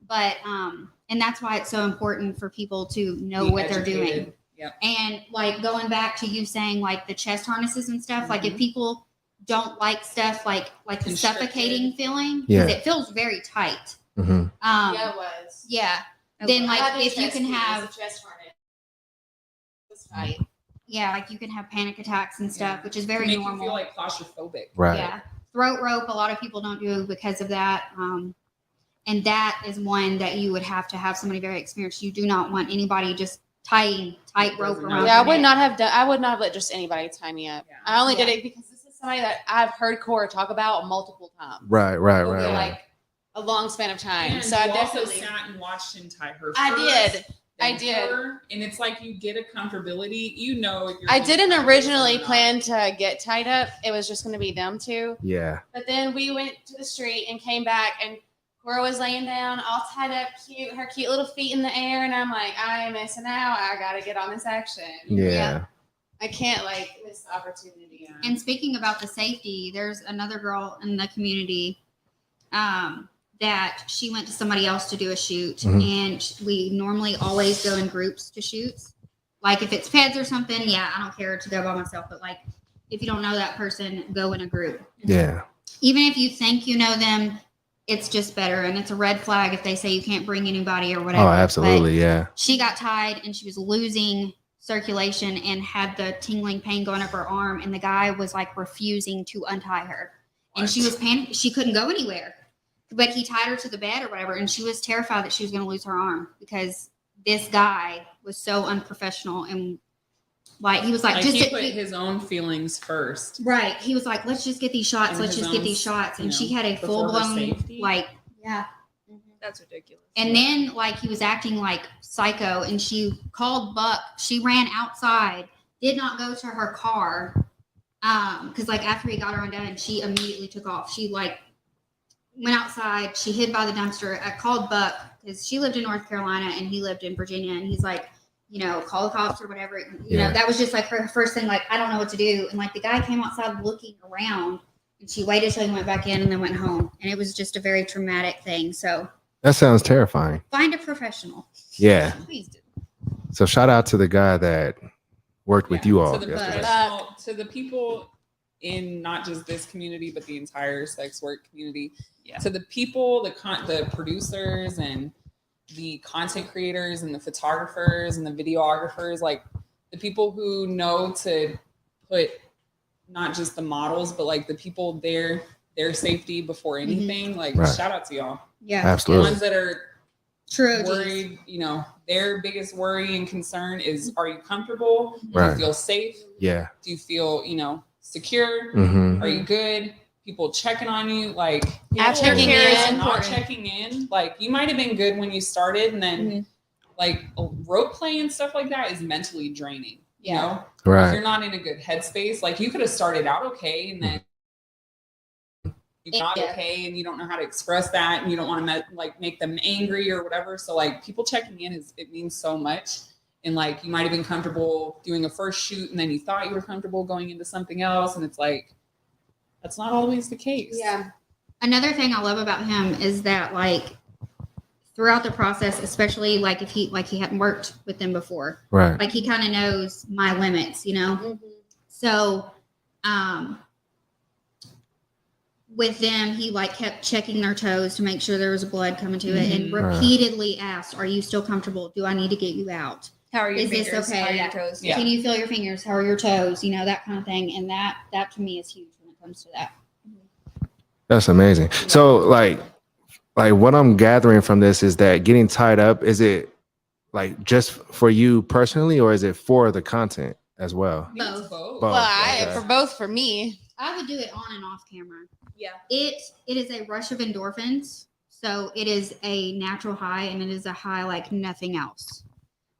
E: But and that's why it's so important for people to know
F: Be
E: what they're doing.
F: educated. Yep.
E: And like going back to you saying like the chest harnesses and stuff, like if people don't like stuff like the
F: Constricted.
E: suffocating feeling,
B: Yeah.
E: because it feels very tight.
B: Mhm.
C: Yeah, it was.
E: Yeah. Then
C: I
E: like
C: had the
E: if you
C: chest
E: can
C: beat, it was
E: have
C: a chest harness. It was tight.
E: like you can have panic attacks and stuff,
F: Yeah.
E: which is
F: It
E: very
F: make you
E: normal.
F: feel like claustrophobic.
B: Right.
E: Yeah. Throat rope, a lot of people don't do because of that. And that is one that you would have to have somebody very experienced. You do not want anybody just tying tight rope
F: Doesn't
E: around.
F: matter.
C: Yeah, I
E: your
C: would
E: neck.
C: not have done. I would not have let just anybody tie me up.
F: Yeah.
C: I only did
E: Yeah.
C: it because this is somebody that I've heard Cora talk about multiple times.
B: Right. Right.
C: Over,
B: Right. Right.
C: like a long span of time.
F: And
C: so I
F: you also
C: definitely.
F: sat and watched him tie her.
C: I
F: first,
C: did. I
F: then
C: did.
F: her, and it's like you get a comfortability. You know, if you're
C: I
F: gonna
C: didn't
F: practice
C: originally
F: or not.
C: plan to get tied up. It was just going to be them two.
B: Yeah.
C: But then we went to the street and came back, and Cora was laying down, all tied up, cute, her cute little feet in the air, and I'm like, I am missing out. I got to get on this action.
B: Yeah.
C: I can't miss the opportunity.
F: Yeah.
E: And speaking about the safety, there's another girl in the community that she went to somebody else to do a shoot.
B: Mhm.
E: And we normally always go in groups to shoots. Like if it's peds or something, yeah, I don't care to go by myself. But like if you don't know that person, go in a group.
B: Yeah.
E: Even if you think you know them, it's just better. And it's a red flag if they say you can't bring anybody or whatever.
B: Oh, absolutely. Yeah.
E: But she got tied and she was losing circulation and had the tingling pain going up her arm. And the guy was like refusing to untie her. And she was panicked. She couldn't go anywhere. But he tied her to the bed or whatever. And she was terrified that she was going to lose her arm because this guy was so unprofessional. And like, he was like,
F: Like
E: just
F: he put his own feelings first.
E: right. He was like, let's just get these shots.
F: And
E: Let's
F: his
E: just get
F: own,
E: these shots. And
F: you
E: she
F: know,
E: had a
F: before
E: full
F: her
E: blown,
F: safety.
E: like, yeah.
D: That's ridiculous.
E: And then like he was acting like psycho and she called Buck. She ran outside, did not go to her car. Because like after he got her undone, she immediately took off. She like went outside, she hid by the dumpster. I called Buck because she lived in North Carolina and he lived in Virginia, and he's like, you know, call the cops or whatever. You
B: Yeah.
E: know, that was just like her first thing, like, I don't know what to do. And like the guy came outside looking around and she waited till he went back in and then went home. And it was just a very traumatic thing. So
B: That sounds terrifying.
E: find a professional.
B: Yeah.
E: Please do.
B: So shout out to the guy that worked with
F: Yeah,
B: you all
F: to the
B: yesterday.
F: professional- to the people in not just this community but the entire sex work community.
D: Yeah.
F: To the people, the producers and the content creators and the photographers and the videographers, like the people who know to put not just the models but like the people their safety before anything. Like
B: Right.
F: shout out to y'all.
E: Yeah.
F: The
B: Absolutely.
F: ones that are
E: True.
F: worried, you know, their biggest worry and concern is, are you comfortable? Do
B: Right.
F: you feel safe?
B: Yeah.
F: Do you feel, you know, secure?
B: Hmm.
F: Are you good? People checking on you, like
C: Aftercare
F: people
C: is
F: not
D: important.
F: checking in. Like you might have been good when you started, and then like rope play and stuff like that is mentally draining. You know, if
B: Right.
F: you're not in a good headspace, like you could have started out okay, and then you're not
E: Yeah.
F: okay, and you don't know how to express that, and you don't want to like make them angry or whatever. So like people checking in it means so much. And like you might have been comfortable doing a first shoot, and then you thought you were comfortable going into something else, and it's like that's not always the case.
C: Yeah.
E: Another thing I love about him is that like throughout the process, especially like if he hadn't worked with them before,
B: Right.
E: like he kind of knows my limits, you know?
C: Mhm.
E: So with them, he like kept checking their toes to make sure there was blood coming to it and
B: Right.
E: repeatedly asked, are you still comfortable? Do I need to get you out?
D: How are your
E: Is this
D: fingers?
E: okay?
D: How are
E: Yeah.
D: your toes?
F: Yeah.
E: Can you feel your fingers? How are your toes? You know, that kind of thing. And that to me is huge when it comes to that.
B: That's amazing. So like what I'm gathering from this is that getting tied up, is it Like just for you personally, or is it for the content as well?
F: I think it's
E: Both.
F: both.
C: Well,
B: okay.
C: for both for me.
E: I would do it on and off camera.
D: Yeah.
E: It is a rush of endorphins. So it is a natural high, and it is a high like nothing else.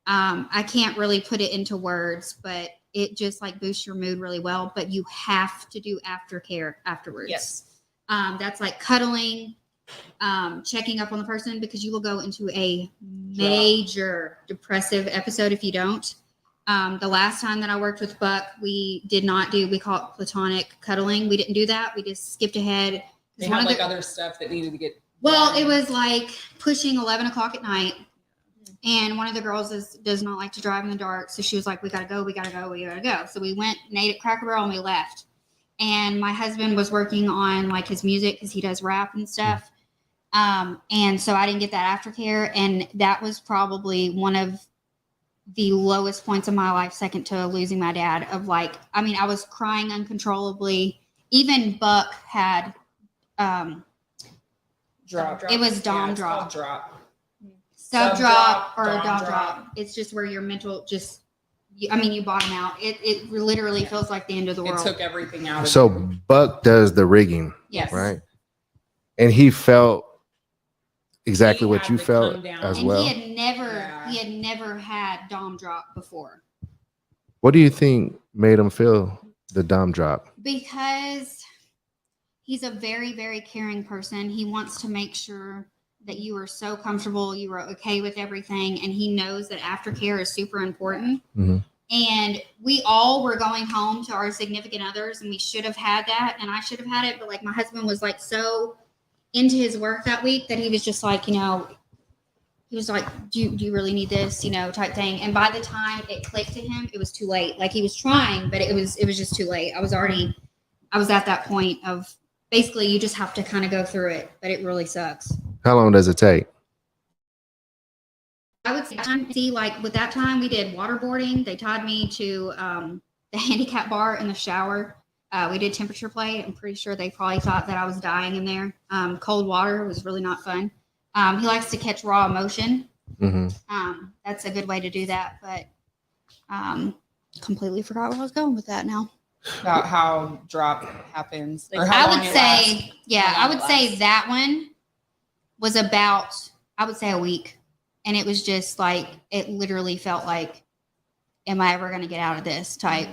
E: I can't really put it into words, but it just like boosts your mood really well. But you have to do aftercare afterwards.
D: Yes.
E: That's like cuddling, checking up on the person, because you will go into a major depressive episode if you don't. The last time that I worked with Buck, we call it platonic cuddling. We didn't do that. We just skipped ahead.
F: They had like other stuff that needed to get.
E: Well, it was like pushing 11 o'clock at night. And one of the girls does not like to drive in the dark. So she was like, we got to go, we got to go, we got to go. So we went and ate at Cracker Barrel and we left. And my husband was working on like his music because he does rap and stuff. And so I didn't get that aftercare. And that was probably one of the lowest points of my life, second to losing my dad, of like, I mean, I was crying uncontrollably. Even Buck had,
F: Drop.
E: it was dom
F: It's
E: drop.
F: called drop.
E: Sub drop or
F: dom
E: dom
F: drop.
E: drop. It's just where your mental you bottom out. It literally feels like the end of the
F: It
E: world.
F: took everything out of
B: So
F: you.
B: Buck does the rigging,
E: Yes.
B: right? And he felt exactly
F: He
B: what
F: had
B: you
F: to
B: felt
F: come down.
B: as
E: And
B: well.
E: he had never had dom drop before.
B: What do you think made him feel the dom drop?
E: Because he's a very, very caring person. He wants to make sure that you are so comfortable, you are okay with everything, and he knows that aftercare is super important.
B: Mm-hmm.
E: And we all were going home to our significant others, and we should have had that, and I should have had it, but like my husband was like so into his work that week that he was just like, he was like, do you really need this, type thing. And by the time it clicked to him, it was too late. Like he was trying, but it was just too late. I was at that point of basically you just have to kind of go through it, but it really sucks.
B: How long does it take?
E: I would see like with that time we did waterboarding. They tied me to the handicap bar in the shower. We did temperature play. I'm pretty sure they probably thought that I was dying in there. Cold water was really not fun. He likes to catch raw emotion.
B: Mm-hmm.
E: That's a good way to do that, but completely forgot where I was going with that now.
F: About how drop happens. Or how
E: I
F: long
E: would
F: it
E: say,
F: lasts.
E: yeah,
F: How
E: I
F: long
E: would
F: it
E: say
F: lasts.
E: that one was about, I would say a week. And it was just like, it literally felt like, am I ever going to get out of this type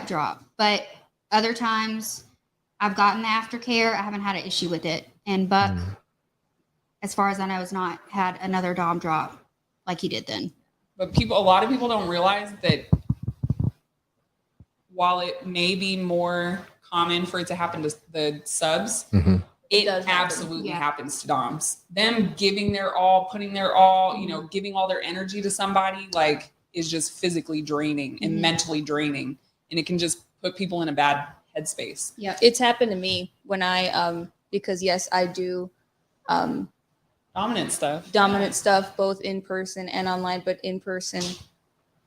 E: drop? But other times I've gotten the aftercare. I haven't had an issue with it. And Buck, as far as I know, has not had another dom drop like he did then.
F: But a lot of people don't realize that while it may be more common for it to happen to the subs,
B: Mm-hmm.
F: it
D: does happen.
F: absolutely
E: Yeah.
F: happens to doms. Them giving their all, putting their all, giving all their energy to somebody, like, is just physically draining and mentally draining. And it can just put people in a bad headspace.
E: Yeah.
D: It's happened to me when I because yes, I do
F: Dominant stuff.
D: dominant stuff both in person and online, but in person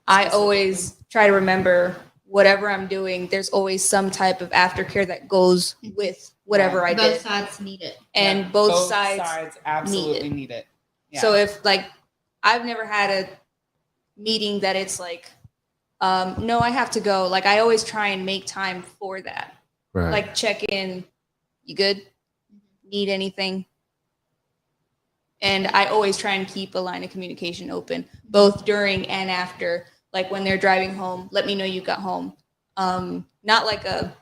D: I always try to remember whatever I'm doing, there's always some type of aftercare that goes with whatever I
E: Both
D: did.
E: sides need it.
D: And
F: Yeah,
D: both sides
F: absolutely need it. Yeah.
D: So if like I've never had a meeting that it's like, no, I have to go. Like I always try and make time for that.
B: Right.
D: Like check in, you good? Need anything? And I always try and keep a line of communication open, both during and after. Like when they're driving home, let me know you got home. Not like a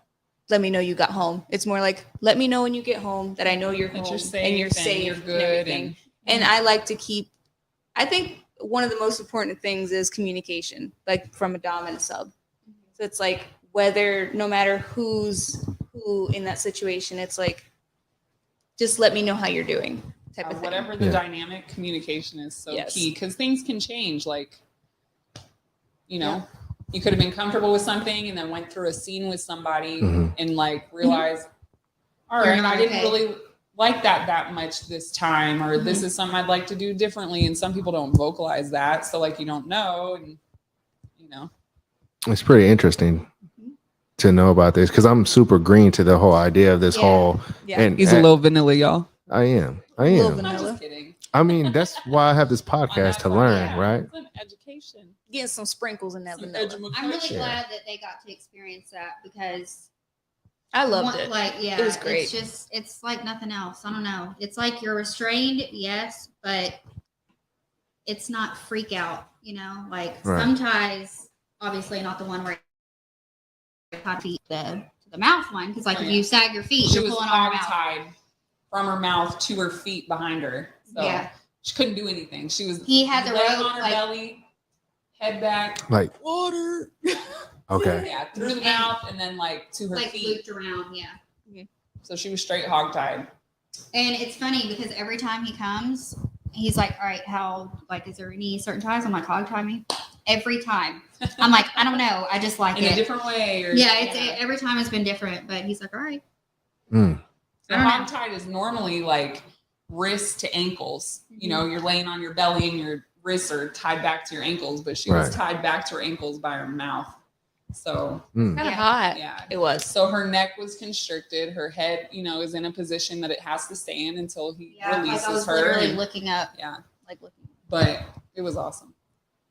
D: let me know you got home. It's more like let me know when you get home that I know you're
F: That
D: home
F: you're safe
D: and you're
F: and
D: safe
F: you're
D: and
F: good
D: everything. And I like to keep. I think one of the most important things is communication, like from a dom and a sub. So it's like whether no matter who's who in that situation, it's like just let me know how you're doing. Type of thing.
F: whatever the
B: Yeah.
F: dynamic, communication is so
D: Yes.
F: key because things can change. Like, you could have been comfortable with something and then went through a scene with somebody
B: Mhm.
F: and like realized, all
E: You're
F: right,
E: not
F: I didn't
E: okay.
F: really like that much this time, or this is something I'd like to do differently. And some people don't vocalize that. So like, you don't know. And,
B: It's pretty interesting to know about this because I'm super green to the whole idea of this
E: Yeah.
B: whole.
D: Yeah.
B: And
F: he's a little vanilla, y'all.
B: I am.
D: Little
F: I'm
D: vanilla.
F: just kidding.
B: I mean, that's why I have this podcast to learn, right?
F: It's an education.
D: Getting some sprinkles in that
F: Some
D: vanilla.
E: I'm really
B: Yeah.
E: glad that they got to experience that because
D: I loved it.
E: Like, yeah,
D: It was great.
E: It's like nothing else. I don't know. It's like you're restrained, yes, but it's not freak out, you know? Like
B: Right.
E: some ties, obviously not the one where you tie feet to the mouth one, because like
F: Oh,
E: if
F: yeah.
E: you sag your feet,
F: She
E: you're
F: was
E: pulling on her mouth.
F: tied from her mouth to her feet behind her. So
E: Yeah.
F: she couldn't do anything. She was
E: He had the
F: laying
E: rope,
F: on her
E: like-
F: belly, head back,
B: Like,
F: water.
B: okay.
F: Yeah, through the mouth and then like to her
E: Like
F: feet.
E: looped around, yeah.
F: So she was straight hog tied.
E: And it's funny because every time he comes, he's like, all right, how, like, is there any certain ties? I'm like, hog tie me. Every time. I'm like, I don't know. I just like
F: In
E: it.
F: a different way. Or,
E: Yeah, every time it's been different, but he's like, all right.
B: Mm.
F: So
E: I don't know.
F: hog tied is normally like wrists to ankles. You know, you're laying on your belly and your wrists are tied back to your ankles, but she was
B: Right.
F: tied back to her ankles by her mouth. So
B: Mm.
C: Kind of
E: Yeah.
C: hot.
F: yeah.
D: It was.
F: So her neck was constricted. Her head, you know, is in a position that it has to stay in until he
E: Yeah, like
F: releases
E: I was
F: her.
E: literally
F: and-
E: looking up,
F: yeah,
E: like looking.
F: but it was awesome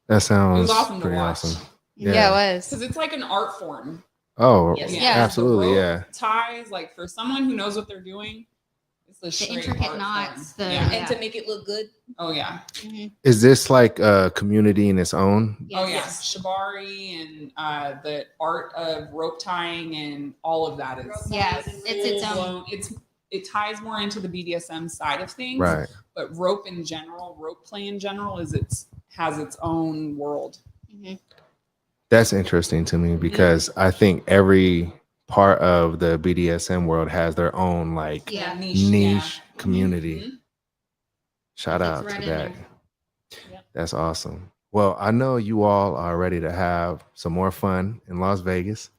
B: That sounds
F: awesome to
B: pretty
F: watch.
B: awesome.
C: Yeah,
B: Yeah.
C: it was.
F: because it's like an art form.
B: Oh,
D: Yes.
C: Yeah.
B: absolutely.
F: The
B: Yeah.
F: rope ties, like for someone who knows what they're doing, it's the straight
E: intricate
F: art
E: knots,
F: form.
E: the-
F: yeah.
D: And to make it look good.
F: Oh yeah.
B: Is this like a community in its own?
E: Yes.
F: Oh yeah. Shabari and the art of rope tying and all of that is
E: Yeah, it's its own.
F: full-blown. It ties more into the BDSM side of things.
B: Right.
F: But rope in general, rope play in general has its own world.
B: That's interesting to me because I think every part of the BDSM world has their own like
E: Yeah.
B: niche
F: yeah.
B: community.
F: Mhm.
B: Shout
E: It's
B: out
E: right
B: to
E: in
B: that.
E: there.
F: Yep.
B: That's awesome. Well, I know you all are ready to have some more fun in Las Vegas.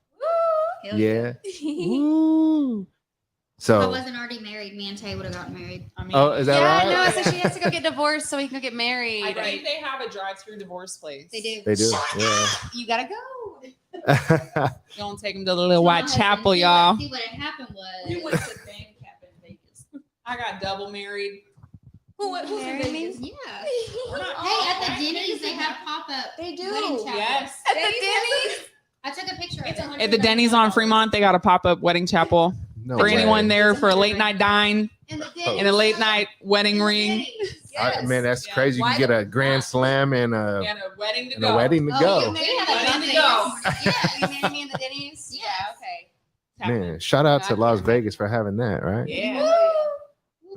E: Hell
B: Yeah. Woo.
E: If I
B: So,
E: wasn't already married, me and Tay would have gotten married.
F: I mean,
B: oh, is that
C: Yeah,
B: right?
C: no, so she has to go get divorced so he can go get married.
F: I think they have a drive-through divorce place.
E: They do.
B: They do. Yeah.
C: You gotta go.
F: Don't take them to the little
E: My
F: White
E: husband,
F: Chapel,
E: see
F: y'all.
E: What had happened was
F: We went to Bandcamp in Vegas. I got double married.
D: Who's in
C: Marry me?
D: Vegas?
E: yeah.
F: We're not-
E: Hey, at the Denny's they have pop-up.
D: They do.
E: Wedding chapels.
F: Yes.
C: At the Denny's.
E: I took a picture of
D: It's
E: it.
F: At the Denny's on Fremont, they got a pop-up wedding chapel
B: No
F: for
B: way.
F: anyone there for a late night dine
C: In the
B: Oh.
C: Denny's.
F: and a late night wedding ring
B: Man, that's
F: Yeah.
B: crazy. You
D: Why
B: can get
D: the-
B: a grand slam and
F: and a wedding to
B: a
F: go.
B: wedding to
E: Oh,
B: go.
E: you married
C: We had a
E: me.
F: wedding to go.
E: Yeah.
C: You marry me in the Denny's?
E: Yeah.
C: Okay.
B: Man, shout out to Las Vegas for having that, right?
F: Yeah.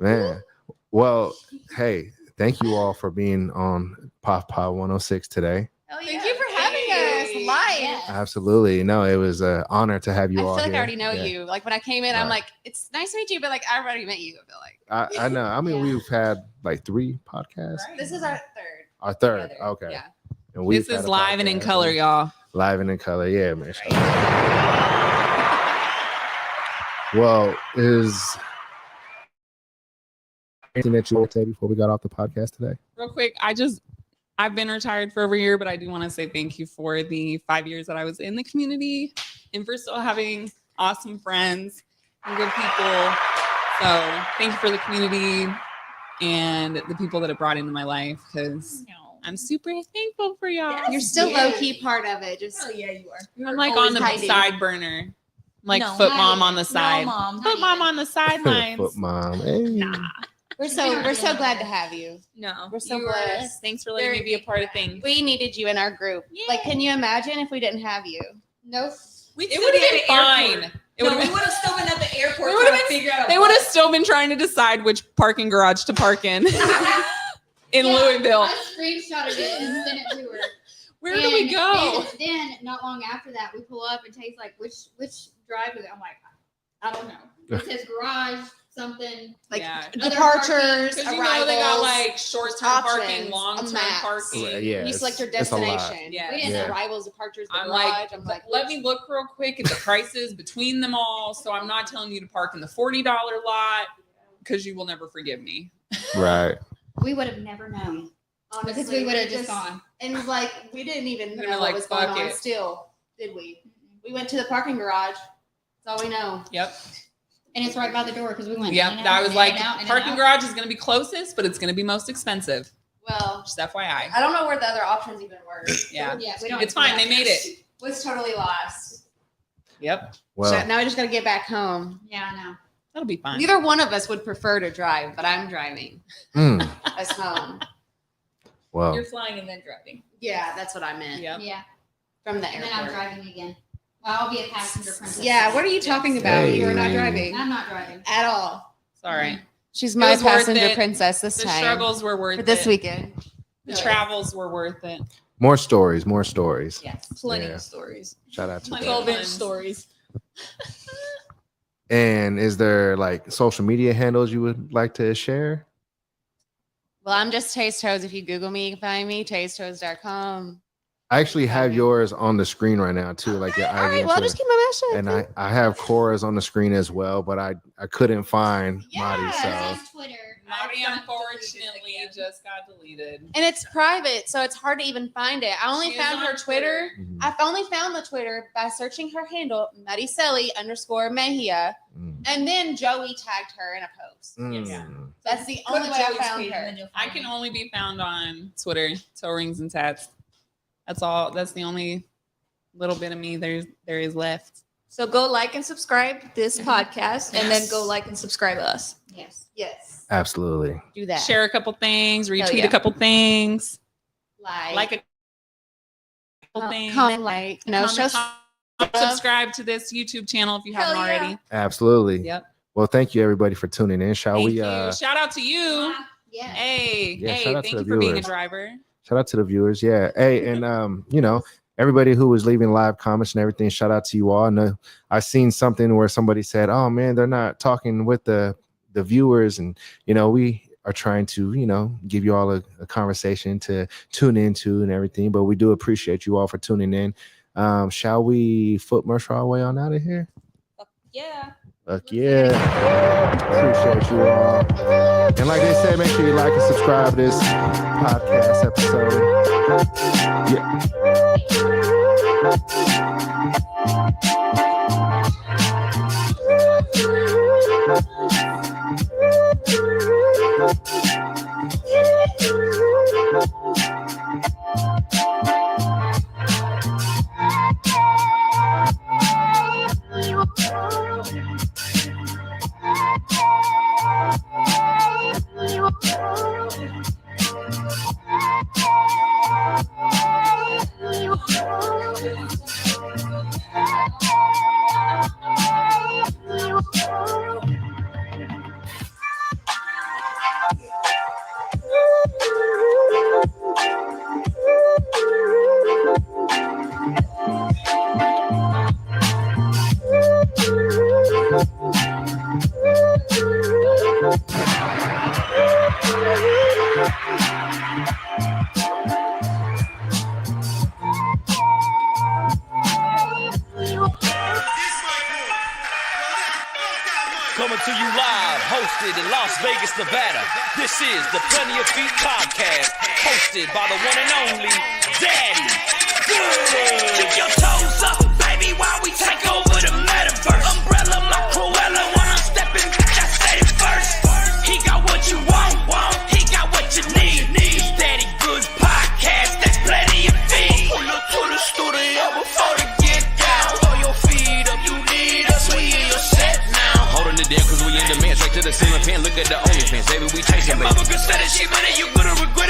B: Man. Well, hey, thank you all for being on POF Pod 106 today.
C: Oh, yeah.
F: Thank
C: Thank you for having us live.
E: Yes.
B: Absolutely. No, it was an honor to have you
C: I feel
B: all
C: like
B: here.
C: I already know
B: Yeah.
C: you. Like when I came in, I'm
B: Right.
C: like, it's nice to meet you, but like I already met you. I feel like
B: I know. I mean,
E: Yeah.
B: we've had like 3 podcasts.
F: Right.
C: this is our third.
B: Our third.
C: together.
B: Okay.
C: Yeah.
B: And we've
F: This is
B: had a
F: live and in
B: podcast.
F: color, y'all.
B: Live and in color. Yeah, man. Shout out. Well, is anything that you want to say before we got off the podcast today?
F: Real quick, I've been retired for over a year, but I do want to say thank you for the 5 years that I was in the community and for still having awesome friends and good people. So thank you for the community and the people that it brought into my life because I'm super thankful for y'all.
C: You're still low key part of it. Just
D: Oh yeah, you are.
F: I'm like
C: always
F: on the
C: hiding.
F: side burner. I'm like
D: No,
F: foot
E: not
F: mom
E: even.
F: on the side.
D: No, mom.
F: Foot mom on the sidelines.
B: Foot mom. Hey.
C: we're so glad to have you.
D: No.
C: We're so
F: You are-
C: blessed.
F: Thanks for letting me
D: Very
F: be a part of
D: big
F: things.
C: We needed you in our group. Like, can you imagine if we didn't have you?
E: Nope.
F: It would have been fine. It would have
D: we
F: been.
D: would have still been at the airport.
F: We would've
D: trying to
F: been-
D: figure out.
F: They would have still been trying to decide which parking garage to park in in
E: Yeah,
F: Louisville.
E: I screenshotted it and sent it to her.
F: Where do we go?
E: And then not long after that, we pull up and Tay's like, which drive is it? I'm like, I don't know. It says garage something.
C: Like
F: Yeah.
C: departures,
F: Because
C: arrivals.
F: you know they got like short-term parking,
C: options,
F: long-term
C: maps.
F: parking.
B: Well, yeah,
C: You select your
B: it's a lot.
C: destination.
F: Yeah.
C: We didn't
B: Yeah.
C: arrivals, departures, the
F: I'm
C: garage.
F: like,
C: I'm like,
F: let me look real quick at the prices between them all. So I'm not telling you to park in the $40 lot because you will never forgive me.
B: Right.
E: We would have never known.
C: honestly,
E: Because we would have just gone.
C: And like, we didn't even
F: They're
C: know
F: like,
C: what was going
F: fuck
C: on
F: it.
C: still, did we? We went to the parking garage. That's all we know.
F: Yep.
E: And it's right by the door because we went.
F: Yep.
E: in and
F: I
E: out,
F: was
E: in
F: like,
E: and out, in and
F: parking
E: out.
F: garage is going to be closest, but it's going to be most expensive.
C: Well,
F: Just FYI.
C: I don't know where the other options even were.
F: Yeah.
E: Yeah, we don't.
F: It's fine. They made it.
C: Was totally lost.
F: Yep.
B: Well,
C: So now I just got to get back home.
E: Yeah, I know.
F: That'll be fine.
C: Neither one of us would prefer to drive, but I'm driving
B: mm,
C: us home.
B: well,
D: You're flying and then driving.
C: Yeah, that's what I meant.
F: Yep.
E: Yeah.
C: From the
E: And then I'm
C: airport.
E: driving again. Well, I'll be a passenger princess.
C: Yeah, what are you talking about?
B: Hey.
C: You are not driving
E: I'm not driving.
C: at all.
F: It's all right.
C: She's
F: It
C: my
F: was worth
C: passenger
F: it.
C: princess this
F: The
C: time.
F: struggles were worth
C: for this
F: it.
C: weekend.
F: The travels were worth it.
B: more stories, more stories.
C: Yes.
D: Plenty
B: Yeah.
D: of stories.
B: Shout out to
F: Plenty
B: them.
F: of
D: 12-inch
F: ones.
D: stories.
B: And is there like social media handles you would like to share?
C: Well, I'm just Taystoes. If you Google me, you can find me, taystoes.com.
B: I actually have yours on the screen right now too, like your
C: All
B: ID.
C: right, well,
B: and
C: just
B: Twitter.
C: keep my mouth shut.
B: And I have Cora's on the screen as well, but I couldn't find Marty,
E: That's
B: so
E: his Twitter.
F: Marty unfortunately just got deleted.
C: And it's private, so it's hard to even find it. I only
F: She is
C: found
F: on
C: her Twitter.
B: Mhm.
C: I've only found the Twitter by searching her handle, Mariceli _Mejia.
B: Mm.
C: And then Joey tagged her in a post.
B: Mm.
C: That's the
D: Go
C: only
D: to
C: way I
D: Joey's
C: found
D: page and
C: her.
D: then you'll
F: I
D: find
F: can
D: me.
F: only be found on Twitter, toe rings and tats. That's all. That's the only little bit of me there is left.
D: So go like and subscribe this podcast, and then go like and subscribe us.
E: Yes.
C: Yes.
B: Absolutely.
C: Do that.
F: Share a couple things, retweet
C: yeah.
F: a couple things, like a couple things.
C: comment, like, no, show
F: Subscribe to this YouTube channel if you haven't
C: Hell yeah.
F: already.
B: Absolutely.
F: Yep.
B: Well, thank you everybody for tuning in. Shall
F: Thank
B: we
F: you. Shout out to you.
E: Yeah.
F: Hey,
B: Yeah,
F: hey,
B: shout out
F: thank
B: to
F: you
B: the
F: for being a
B: viewers.
F: driver.
B: shout out to the viewers? Yeah. Hey, and everybody who was leaving live comments and everything, shout out to you all. I know I seen something where somebody said, "Oh man, they're not talking with the viewers," and we are trying to give you all a conversation to tune into and everything. But we do appreciate you all for tuning in. Shall we foot march our way on out of here?
D: Yeah.
B: Fuck yeah. Appreciate you all. And like they said, make sure you like and subscribe to this podcast episode. Yeah.
A: Coming to you live, hosted in Las Vegas, Nevada. This is the Plenty of Feet podcast, hosted by the one and only Daddy Goodz. Keep your toes up, baby, while we take over the metaverse. Umbrella, my Cruella, when I'm stepping back, I said it first. He got what you want, he got what you need. It's Daddy Goodz podcast, that's Plenty of Feet. Pull up to the studio before they get down. Throw your feet up, you need us, we in your set now. Holding it down cause we in demand, straight to the ceiling fan, look at the OnlyFans, baby, we chasing, baby. Mama could say that she better, you gonna regret